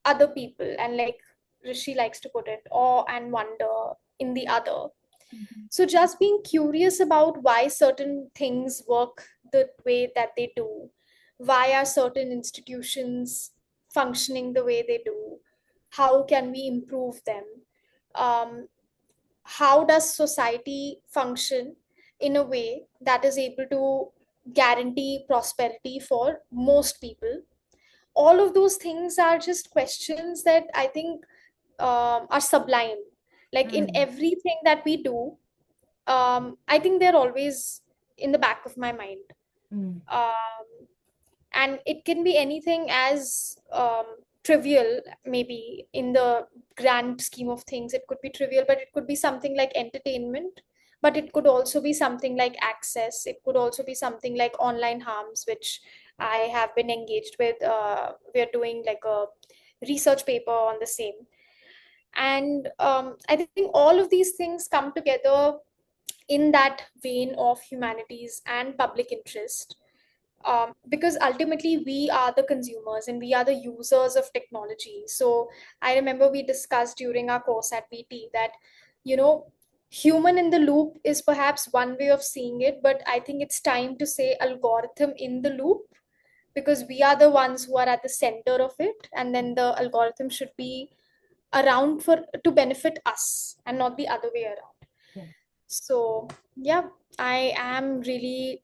Speaker 2: other people and, like Rishi likes to put it, awe and wonder in the other.
Speaker 1: Mhm.
Speaker 2: So just being curious about why certain things work the way that they do, why are certain institutions functioning the way they do, how can we improve them, um, how does society function in a way that is able to guarantee prosperity for most people. All of those things are just questions that I think are sublime. Like in
Speaker 1: Mm.
Speaker 2: everything that we do, I think they're always in the back of my mind.
Speaker 1: Mm.
Speaker 2: Um, and it can be anything as trivial, maybe in the grand scheme of things it could be trivial, but it could be something like entertainment, but it could also be something like access, it could also be something like online harms, which I have been engaged with. We're doing like a research paper on the same. And I think all of these things come together in that vein of humanities and public interest, because ultimately we are the consumers and we are the users of technology. So I remember we discussed during our course at VT that, you know, human in the loop is perhaps one way of seeing it, but I think it's time to say algorithm in the loop, because we are the ones who are at the center of it, and then the algorithm should be around for to benefit us and not the other way around.
Speaker 1: Yeah.
Speaker 2: So yeah, I am really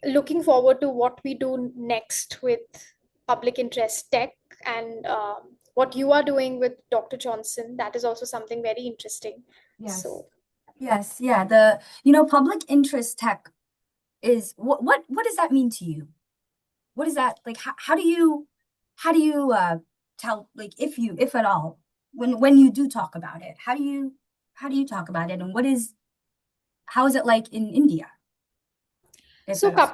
Speaker 2: looking forward to what we do next with public interest tech, and what you are doing with Dr. Johnson. That is also something very interesting.
Speaker 1: Yes.
Speaker 2: So,
Speaker 1: Yes. Yeah. Public interest tech is what does that mean to you? What is that like? How do you tell, like, if at all, when you do talk about it, how do you talk about it, and how is it like in India, if
Speaker 2: so
Speaker 1: at all?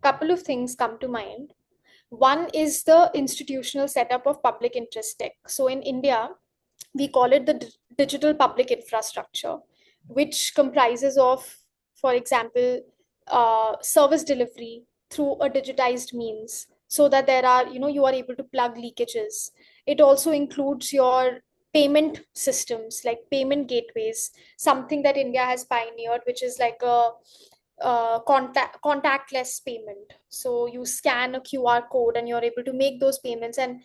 Speaker 2: couple of things come to mind. One is the institutional setup of public interest tech. So in India, we call it the digital public infrastructure, which comprises of, for example, service delivery through a digitized means, so that there are, you are able to plug leakages. It also includes your payment systems like payment gateways, something that India has pioneered, which is like a contactless payment. So you scan a QR code and you're able to make those payments. And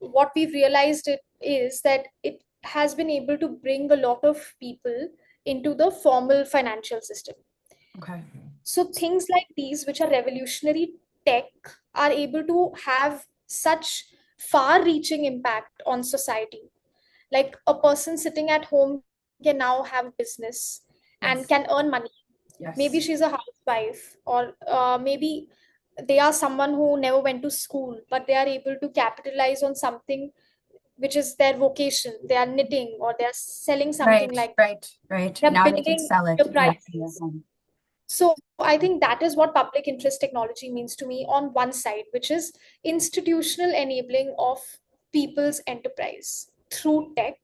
Speaker 2: what we've realized it is that it has been able to bring a lot of people into the formal financial system.
Speaker 1: Okay.
Speaker 2: So things like these, which are revolutionary tech, are able to have such far reaching impact on society. Like a person sitting at home can now have business and
Speaker 1: Yes.
Speaker 2: can earn money. Maybe
Speaker 1: Yes.
Speaker 2: she's a housewife, or maybe they are someone who never went to school, but they are able to capitalize on something which is their vocation. They are knitting or they are selling something
Speaker 1: Right.
Speaker 2: like that.
Speaker 1: Right. Right.
Speaker 2: They're
Speaker 1: Now they can
Speaker 2: building
Speaker 1: sell it directly at
Speaker 2: enterprises.
Speaker 1: home.
Speaker 2: So I think that is what public interest technology means to me on one side, which is institutional enabling of people's enterprise through tech.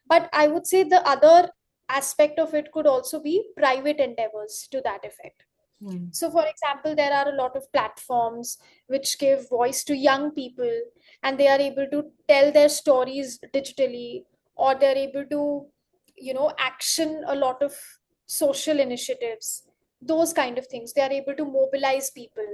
Speaker 2: But I would say the other aspect of it could also be private endeavors to that effect.
Speaker 1: Hmm.
Speaker 2: So, for example, there are a lot of platforms which give voice to young people, and they are able to tell their stories digitally, or they're able to, action a lot of social initiatives, those kind of things. They are able to mobilize people.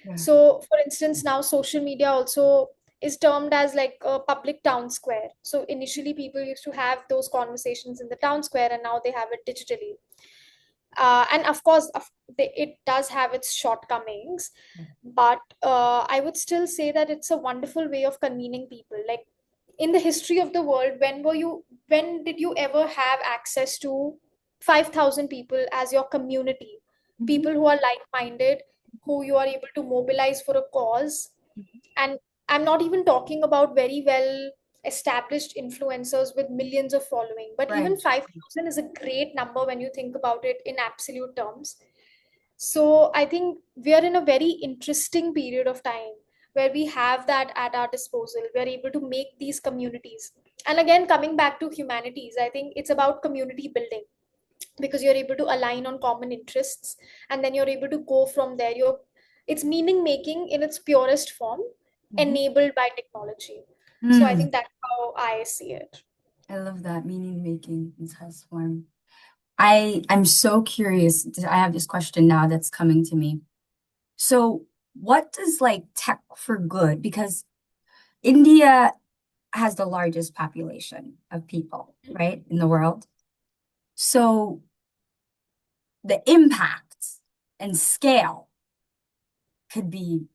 Speaker 1: Yeah.
Speaker 2: So, for instance, now social media also is termed as like a public town square. So, initially, people used to have those conversations in the town square, and now they have it digitally. And of course, it does have its shortcomings, but I would still say that it's a wonderful way of convening people. Like in the history of the world, when did you ever have access to 5,000 people as your community,
Speaker 1: Mhm.
Speaker 2: people who are like-minded, who you are able to mobilize for a cause? And I'm not even talking about very well established influencers with millions of following, but even
Speaker 1: Right.
Speaker 2: 5,000 is a great number when you think about it in absolute terms. So I think we are in a very interesting period of time where we have that at our disposal. We are able to make these communities. And again, coming back to humanities, I think it's about community building, because you're able to align on common interests, and then you're able to go from there. It's meaning making in its purest form,
Speaker 1: Mhm.
Speaker 2: enabled by technology. So I
Speaker 1: Mm.
Speaker 2: think that's how I see it.
Speaker 1: I love that, meaning making in test form. I'm so curious. I have this question now that's coming to me. So, what does like tech for good? Because India has the largest population of people, right, in the world. So, the impact and scale could be,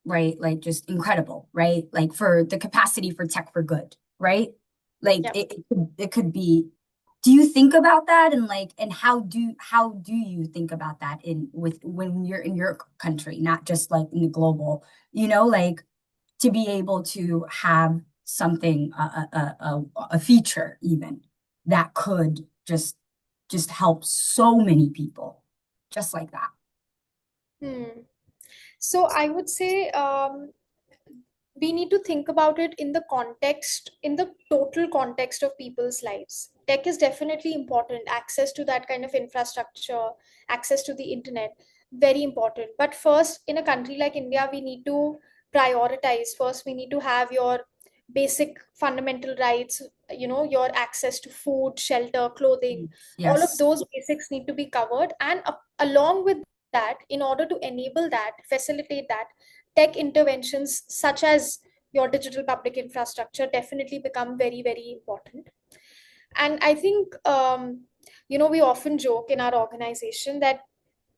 Speaker 1: right, like just incredible, right? Like for the capacity for tech for good, right? Like
Speaker 2: Yeah.
Speaker 1: it could be do you think about that, and like, and how do you think about that in with when you're in your country, not just like in the global, like to be able to have something, a feature even that could just help so many people, just like that.
Speaker 2: Hmm. So I would say we need to think about it in the context, in the total context of people's lives. Tech is definitely important. Access to that kind of infrastructure, access to the internet, very important. But first, in a country like India, we need to prioritize. First, we need to have your basic fundamental rights, your access to food, shelter, clothing. All of
Speaker 1: Yes.
Speaker 2: those basics need to be covered. And along with that, in order to enable that, facilitate that, tech interventions such as your digital public infrastructure definitely become very, very important. And I think, we often joke in our organization that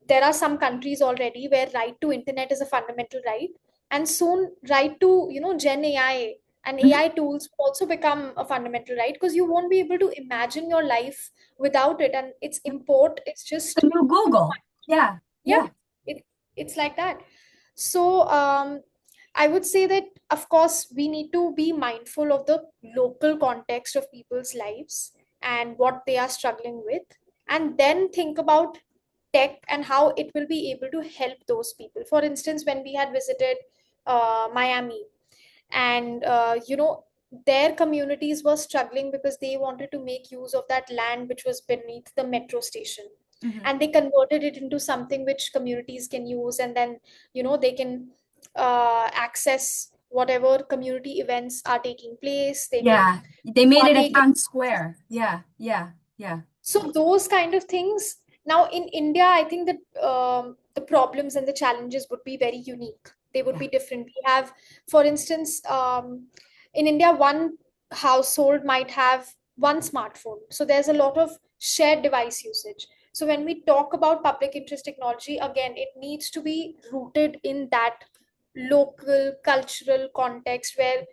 Speaker 2: there are some countries already where right to internet is a fundamental right. And soon, right to, Gen AI and
Speaker 1: Mhm.
Speaker 2: AI tools will also become a fundamental right, because you won't be able to imagine your life without it. And its import, it's
Speaker 1: The
Speaker 2: just
Speaker 1: new
Speaker 2: too
Speaker 1: Google.
Speaker 2: much.
Speaker 1: Yeah,
Speaker 2: Yeah,
Speaker 1: yeah,
Speaker 2: it's like that. So I would say that, of course, we need to be mindful of the local context of people's lives and what they are struggling with, and then think about tech and how it will be able to help those people. For instance, when we had visited Miami, and their communities were struggling because they wanted to make use of that land which was beneath the metro station,
Speaker 1: hmm,
Speaker 2: and they converted it into something which communities can use, and then they can access whatever community events are taking place. They can
Speaker 1: yeah. They made it a
Speaker 2: partake in.
Speaker 1: town square. Yeah, yeah, yeah,
Speaker 2: So those kind of things. Now in India, I think that the problems and the challenges would be very unique. They would
Speaker 1: yeah.
Speaker 2: be different. We have, for instance, in India, one household might have one smartphone. So there's a lot of shared device usage. So when we talk about public interest technology, again, it needs to be rooted in that local cultural context where,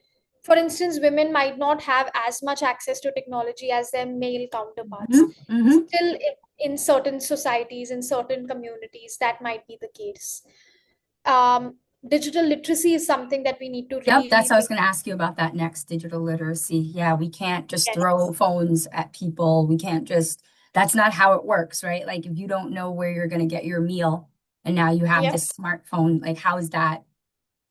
Speaker 2: for instance, women might not have as much access to technology as their male
Speaker 1: Hmm,
Speaker 2: counterparts.
Speaker 1: hmm.
Speaker 2: Still, in certain societies, in certain communities, that might be the case. Digital literacy is something that we need to
Speaker 1: Yep, that's
Speaker 2: really
Speaker 1: what I was
Speaker 2: think.
Speaker 1: going to ask you about that next, digital literacy. Yeah, we can't just
Speaker 2: Yes.
Speaker 1: throw phones at people. We can't just, that's not how it works, right? Like if you don't know where you're going to get your meal and now you have
Speaker 2: Yep.
Speaker 1: this smartphone, like how is that?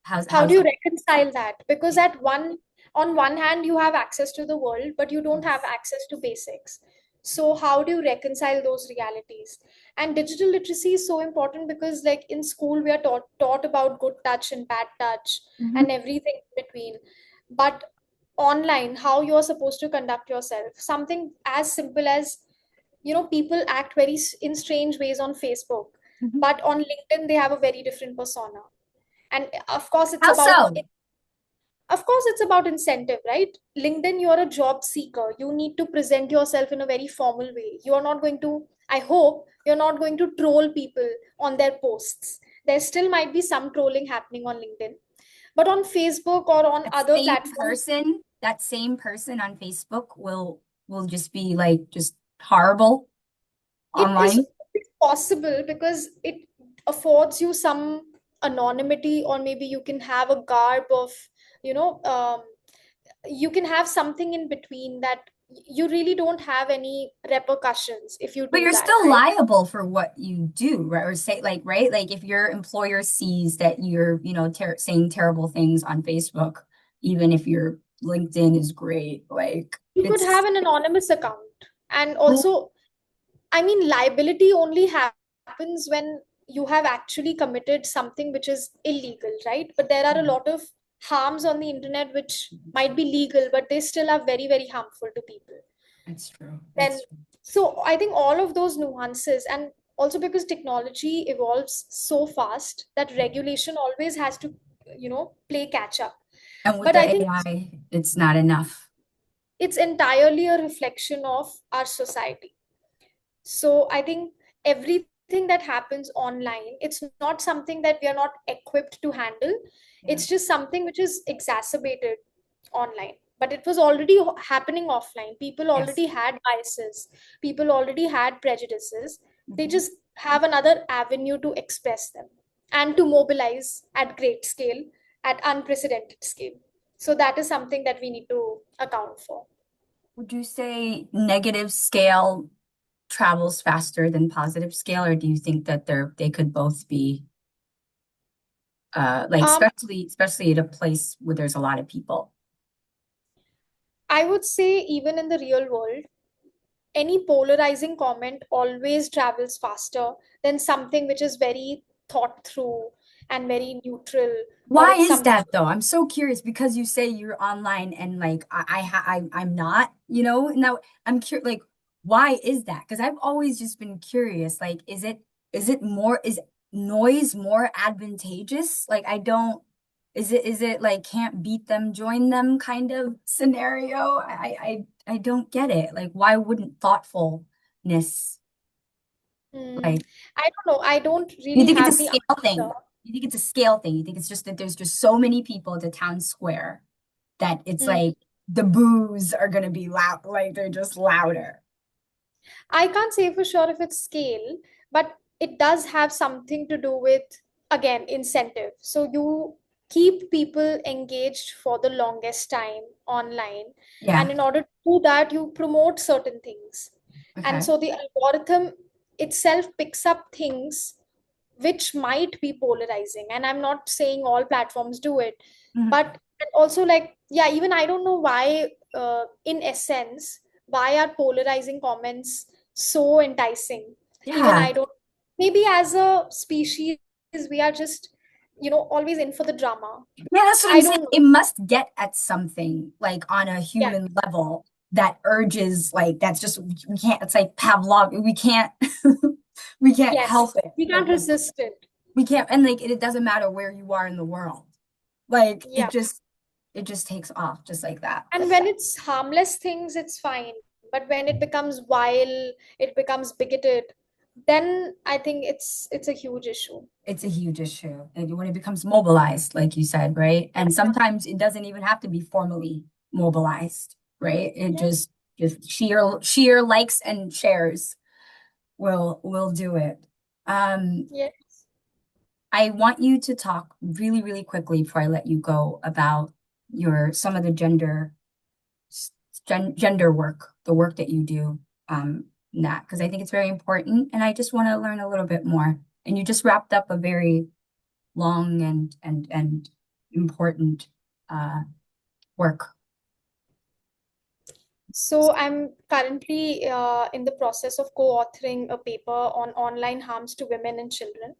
Speaker 2: How do
Speaker 1: How's
Speaker 2: you
Speaker 1: that?
Speaker 2: reconcile that? Because on one hand, you have access to the world, but you don't have
Speaker 1: Yes.
Speaker 2: access to basics. So how do you reconcile those realities? And digital literacy is so important because, like in school, we are taught about good touch and bad touch
Speaker 1: Hmm.
Speaker 2: and everything in between. But online, how you are supposed to conduct yourself, something as simple as, people act very in strange ways on Facebook,
Speaker 1: Hmm.
Speaker 2: but on LinkedIn they have a very different persona. And of course it's
Speaker 1: How
Speaker 2: about,
Speaker 1: so?
Speaker 2: incentive, right? LinkedIn, you're a job seeker, you need to present yourself in a very formal way. You are not going to, I hope you're not going to troll people on their posts. There still might be some trolling happening on LinkedIn, but on Facebook or on
Speaker 1: That
Speaker 2: other
Speaker 1: same
Speaker 2: platforms,
Speaker 1: person, that same person on Facebook will just be like just horrible
Speaker 2: it is
Speaker 1: online.
Speaker 2: it's possible because it affords you some anonymity, or maybe you can have a garb of, you know um, you can have something in between that you really don't have any repercussions if you
Speaker 1: But
Speaker 2: do
Speaker 1: you're
Speaker 2: that,
Speaker 1: still
Speaker 2: right?
Speaker 1: liable for what you do, right? Or say like, right? Like if your employer sees that you're, saying terrible things on Facebook, even if your LinkedIn is great, like
Speaker 2: You could
Speaker 1: it's
Speaker 2: have an anonymous account. And also, I mean, liability only happens when you have actually committed something which is illegal, right? But there are a lot of harms on the internet which might be legal, but they still are very, very harmful to people.
Speaker 1: That's true.
Speaker 2: Then,
Speaker 1: That's true.
Speaker 2: so I think all of those nuances, and also because technology evolves so fast that regulation always has to, play catch up.
Speaker 1: And with
Speaker 2: But
Speaker 1: the
Speaker 2: I think
Speaker 1: AI, it's not enough.
Speaker 2: it's entirely a reflection of our society. So I think everything that happens online, it's not something that we are not equipped to handle.
Speaker 1: Yeah.
Speaker 2: It's just something which is exacerbated online. but it was already happening offline. People
Speaker 1: Yes.
Speaker 2: already had biases, people already had prejudices. They
Speaker 1: Mhm.
Speaker 2: just have another avenue to express them and to mobilize at great scale, at unprecedented scale. So that is something that we need to account for.
Speaker 1: Would you say negative scale travels faster than positive scale, or do you think that they could both be like
Speaker 2: um,
Speaker 1: especially at a place where there's a lot of people?
Speaker 2: I would say even in the real world, any polarizing comment always travels faster than something which is very thought through and very neutral, or
Speaker 1: Why
Speaker 2: it's
Speaker 1: is
Speaker 2: something.
Speaker 1: that though? I'm so curious because you say you're online and like I'm not, you know. Now I'm curious, like why is that? Because I've always just been curious. Like, is noise more advantageous? Like I don't is it like can't beat them, join them kind of scenario? I don't get it. Like why wouldn't thoughtfulness
Speaker 2: Hmm,
Speaker 1: like
Speaker 2: I don't know. I don't
Speaker 1: you
Speaker 2: really
Speaker 1: think it's a
Speaker 2: have the
Speaker 1: scale
Speaker 2: answer.
Speaker 1: thing? You think it's a scale thing? You think it's just that there's just so many people at the town square that it's
Speaker 2: Hmm.
Speaker 1: like the boos are gonna be loud, like they're just louder.
Speaker 2: I can't say for sure if it's scale, but it does have something to do with, again, incentive. So you keep people engaged for the longest time online. And
Speaker 1: Yeah.
Speaker 2: in order to do that, you promote certain things. And
Speaker 1: Okay.
Speaker 2: so the algorithm itself picks up things which might be polarizing. And I'm not saying all platforms do it,
Speaker 1: Mhm.
Speaker 2: but and also, like, yeah, even I don't know why, in essence, why are polarizing comments so enticing? Even
Speaker 1: Yeah.
Speaker 2: I don't, maybe as a species, we are just, always in for the drama.
Speaker 1: Yeah, that's what I'm
Speaker 2: I
Speaker 1: saying.
Speaker 2: don't know.
Speaker 1: It must get at something like on a
Speaker 2: Yeah.
Speaker 1: human level that urges like that's just we can't it's like Pavlov. We can't we can't help
Speaker 2: Yes.
Speaker 1: it.
Speaker 2: We
Speaker 1: Like
Speaker 2: can't resist it.
Speaker 1: we can't and like it doesn't matter where you are in the world. Like
Speaker 2: Yeah.
Speaker 1: it just takes off just like that.
Speaker 2: And when it's harmless things, it's fine. But when it becomes vile, it becomes bigoted, then I think it's a huge issue.
Speaker 1: It's a huge issue. And when it becomes mobilized, like you said, right? And sometimes it doesn't even have to be formally mobilized, right? It
Speaker 2: Yeah.
Speaker 1: just sheer likes and shares will do it. Um,
Speaker 2: Yes.
Speaker 1: I want you to talk really, really quickly before I let you go about your some of the gender work, the work that you do, in that because I think it's very important, and I just want to learn a little bit more. And you just wrapped up a very long and important uh, work.
Speaker 2: So I'm currently in the process of co-authoring a paper on online harms to women and children.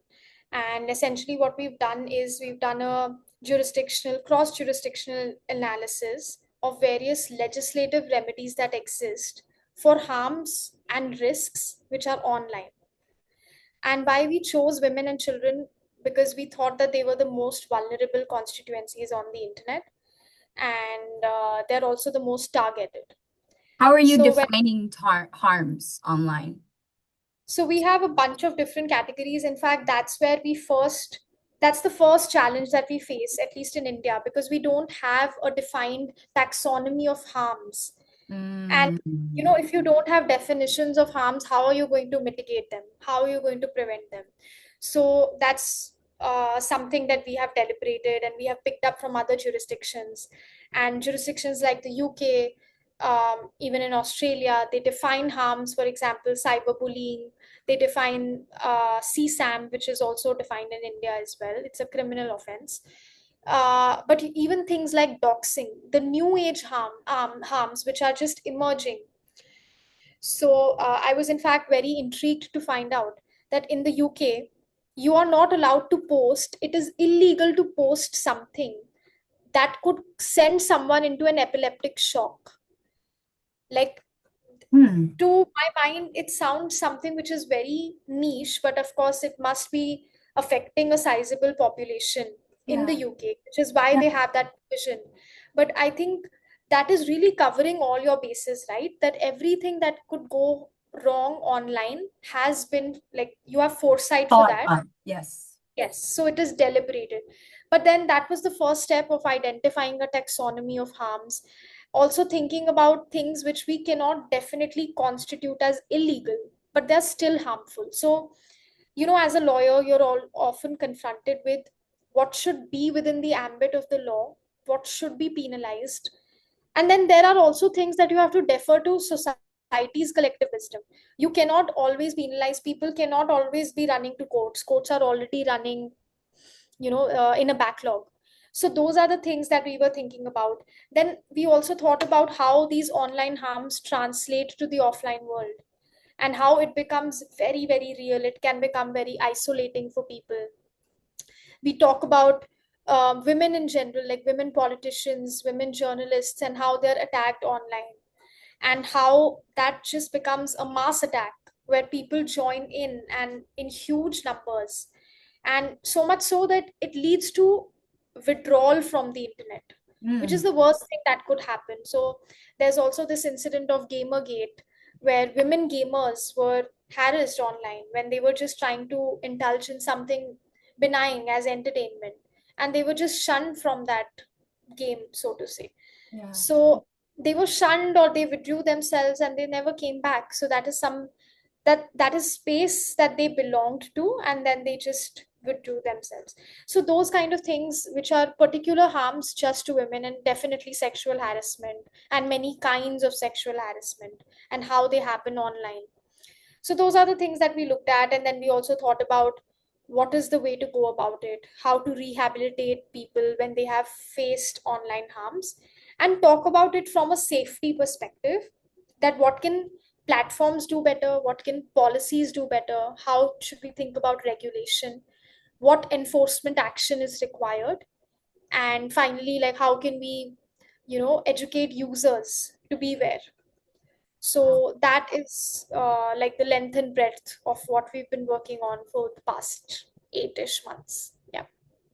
Speaker 2: And essentially, what we've done is we've done a cross-jurisdictional analysis of various legislative remedies that exist for harms and risks which are online. And why we chose women and children, because we thought that they were the most vulnerable constituencies on the internet, and they're also the most targeted.
Speaker 1: How are you
Speaker 2: So when
Speaker 1: defining harms online?
Speaker 2: So we have a bunch of different categories. In fact, that's the first challenge that we face, at least in India, because we don't have a defined taxonomy of harms. And
Speaker 1: Mm,
Speaker 2: if you don't have definitions of harms, how are you going to mitigate them? How are you going to prevent them? So that's something that we have deliberated and we have picked up from other jurisdictions. And jurisdictions like the UK, even in Australia, they define harms, for example, cyberbullying. They define CSAM, which is also defined in India as well. It's a criminal offense. But even things like doxing, the new age harms which are just emerging. So I was in fact very intrigued to find out that in the UK, you are not allowed to post. It is illegal to post something that could send someone into an epileptic shock. Like,
Speaker 1: hmm.
Speaker 2: to my mind, it sounds something which is very niche, but of course, it must be affecting a sizable population in the
Speaker 1: Yeah.
Speaker 2: UK, which is why
Speaker 1: Yeah.
Speaker 2: they have that vision. But I think that is really covering all your bases, right? That everything that could go wrong online has been, like, you have foresight for
Speaker 1: Thought
Speaker 2: that.
Speaker 1: on. Yes.
Speaker 2: Yes, so it is deliberated. But then that was the first step of identifying a taxonomy of harms. Also thinking about things which we cannot definitely constitute as illegal, but they're still harmful. So, as a lawyer, you're all often confronted with what should be within the ambit of the law, what should be penalized. And then there are also things that you have to defer to society's collective wisdom. You cannot always penalize people, cannot always be running to courts. Courts are already running, in a backlog. So those are the things that we were thinking about. Then we also thought about how these online harms translate to the offline world, and how it becomes very, very real. It can become very isolating for people. We talk about women in general, like women politicians, women journalists, and how they're attacked online, and how that just becomes a mass attack where people join in and in huge numbers, and so much so that it leads to withdrawal from the internet, which is
Speaker 1: Mm,
Speaker 2: the worst thing that could happen. So there's also this incident of Gamergate, where women gamers were harassed online when they were just trying to indulge in something benign as entertainment, and they were just shunned from that game, so to say.
Speaker 1: yeah.
Speaker 2: So they were shunned, or they withdrew themselves and they never came back. So that is that is space that they belonged to, and then they just withdrew themselves. So those kind of things, which are particular harms just to women, and definitely sexual harassment and many kinds of sexual harassment, and how they happen online. So those are the things that we looked at. And then we also thought about what is the way to go about it, how to rehabilitate people when they have faced online harms, and talk about it from a safety perspective, that what can platforms do better, what can policies do better, how should we think about regulation, what enforcement action is required, and finally, like, how can we educate users to beware.
Speaker 1: Wow.
Speaker 2: So that is like the length and breadth of what we've been working on for the past 8-ish months. Yeah.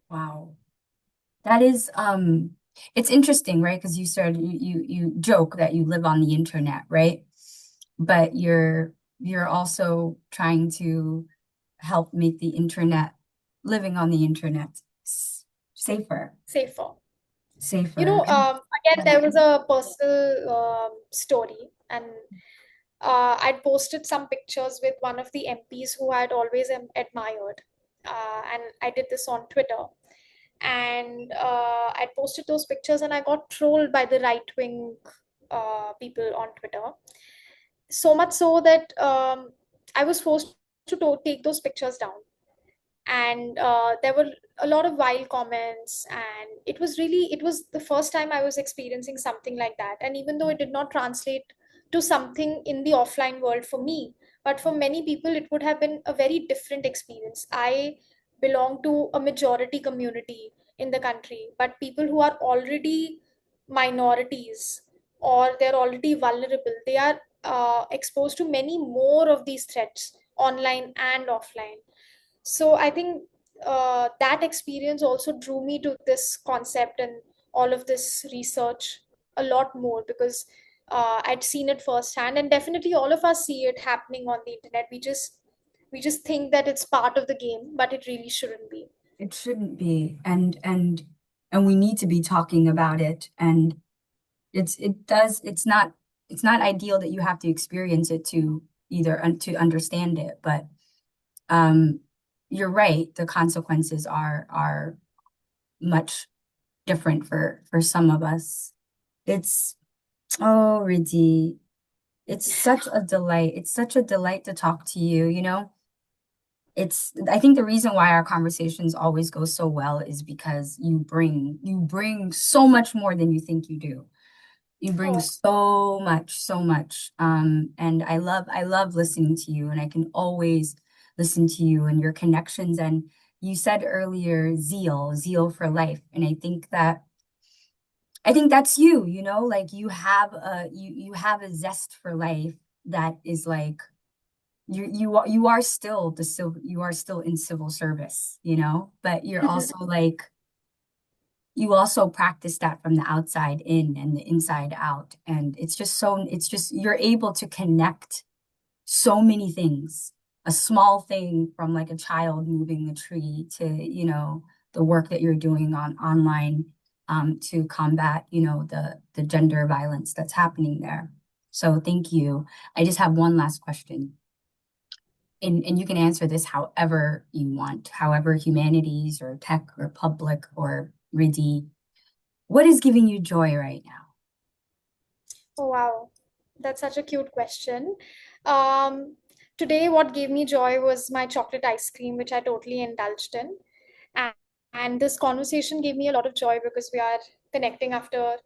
Speaker 1: Wow. That is it's interesting, right? Because you said you joke that you live on the internet, right? But you're also trying to help make the internet, living on the internet safer,
Speaker 2: Safer.
Speaker 1: safer. And
Speaker 2: Again, there was a personal story, and I'd posted some pictures with one of the MPs who I'd always admired. And I did this on Twitter. And I posted those pictures, and I got trolled by the right wing people on Twitter. So much so that I was forced to take those pictures down. And there were a lot of wild comments, and it was the first time I was experiencing something like that. And even though it did not translate to something in the offline world for me, but for many people it would have been a very different experience. I belong to a majority community in the country, but people who are already minorities, or they're already vulnerable, they are exposed to many more of these threats, online and offline. So I think that experience also drew me to this concept and all of this research a lot more, because I'd seen it firsthand, and definitely all of us see it happening on the internet. We just think that it's part of the game, but it really shouldn't be.
Speaker 1: it shouldn't be. And we need to be talking about it. And it's not ideal that you have to experience it to either to understand it, but um you're right, the consequences are much different for some of us. It's oh, Rhydhi, it's such a delight. It's such a delight to talk to you, you know? It's I think the reason why our conversations always go so well is because you bring so much more than you think you do. You bring
Speaker 2: Oh,
Speaker 1: so much, so much. And I love listening to you, and I can always listen to you and your connections. And you said earlier, zeal for life. And I think that's you, you know, like you have a zest for life that is like you are still you are still in civil service, you know, but you're also like you also practice that from the outside in and the inside out. And it's just you're able to connect so many things. A small thing from like a child moving a tree to, you know, the work that you're doing on online. to combat, the gender violence that's happening there. So thank you. I just have one last question. And you can answer this however you want, however humanities or tech or public or Rhydhi. What is giving you joy right now?
Speaker 2: Oh, wow. That's such a cute question. Um, Today, what gave me joy was my chocolate ice cream, which I totally indulged in. And, and this conversation gave me a lot of joy because we are connecting after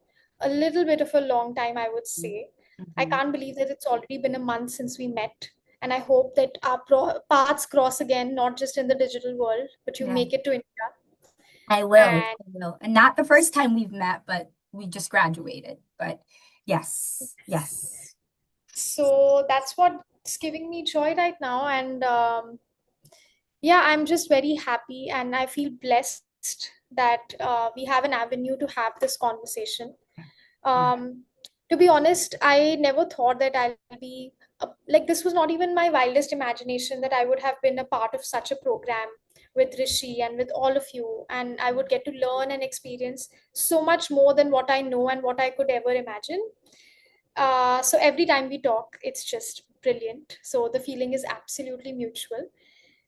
Speaker 2: a little bit of a long time, I would say. I
Speaker 1: Mhm.
Speaker 2: can't believe that it's already been a month since we met. And I hope that our paths cross again, not just in the digital world, but you
Speaker 1: Yeah,
Speaker 2: make it to India.
Speaker 1: I will.
Speaker 2: And
Speaker 1: I will. And not the first time we've met, but we just graduated. But yes, yes.
Speaker 2: so that's what's giving me joy right now. And yeah, I'm just very happy and I feel blessed that we have an avenue to have this conversation.
Speaker 1: Yeah.
Speaker 2: Um, to be honest, I never thought that I'll be like this was not even my wildest imagination that I would have been a part of such a program with Rishi and with all of you, and I would get to learn and experience so much more than what I know and what I could ever imagine. So every time we talk, it's just brilliant. So the feeling is absolutely mutual.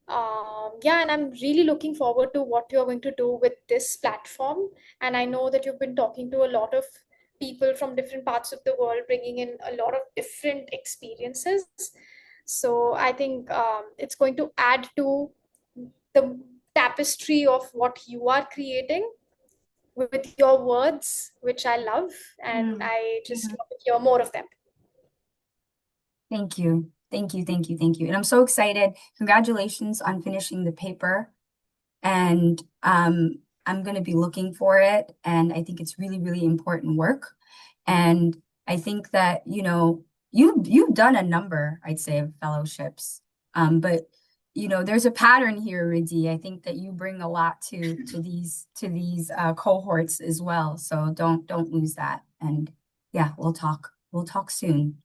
Speaker 2: Yeah, and I'm really looking forward to what you're going to do with this platform. And I know that you've been talking to a lot of people from different parts of the world, bringing in a lot of different experiences. So I think it's going to add to the tapestry of what you are creating with your words, which I love. And
Speaker 1: Mm.
Speaker 2: I just
Speaker 1: Mhm.
Speaker 2: want to hear more of them.
Speaker 1: Thank you. Thank you. Thank you. Thank you. And I'm so excited. Congratulations on finishing the paper. And I'm going to be looking for it. And I think it's really, really important work. And I think that, you've done a number, I'd say, of fellowships. But there's a pattern here, Rhydhi. I think that you bring a lot to these cohorts as well. So don't lose that. And yeah, we'll talk. We'll talk soon.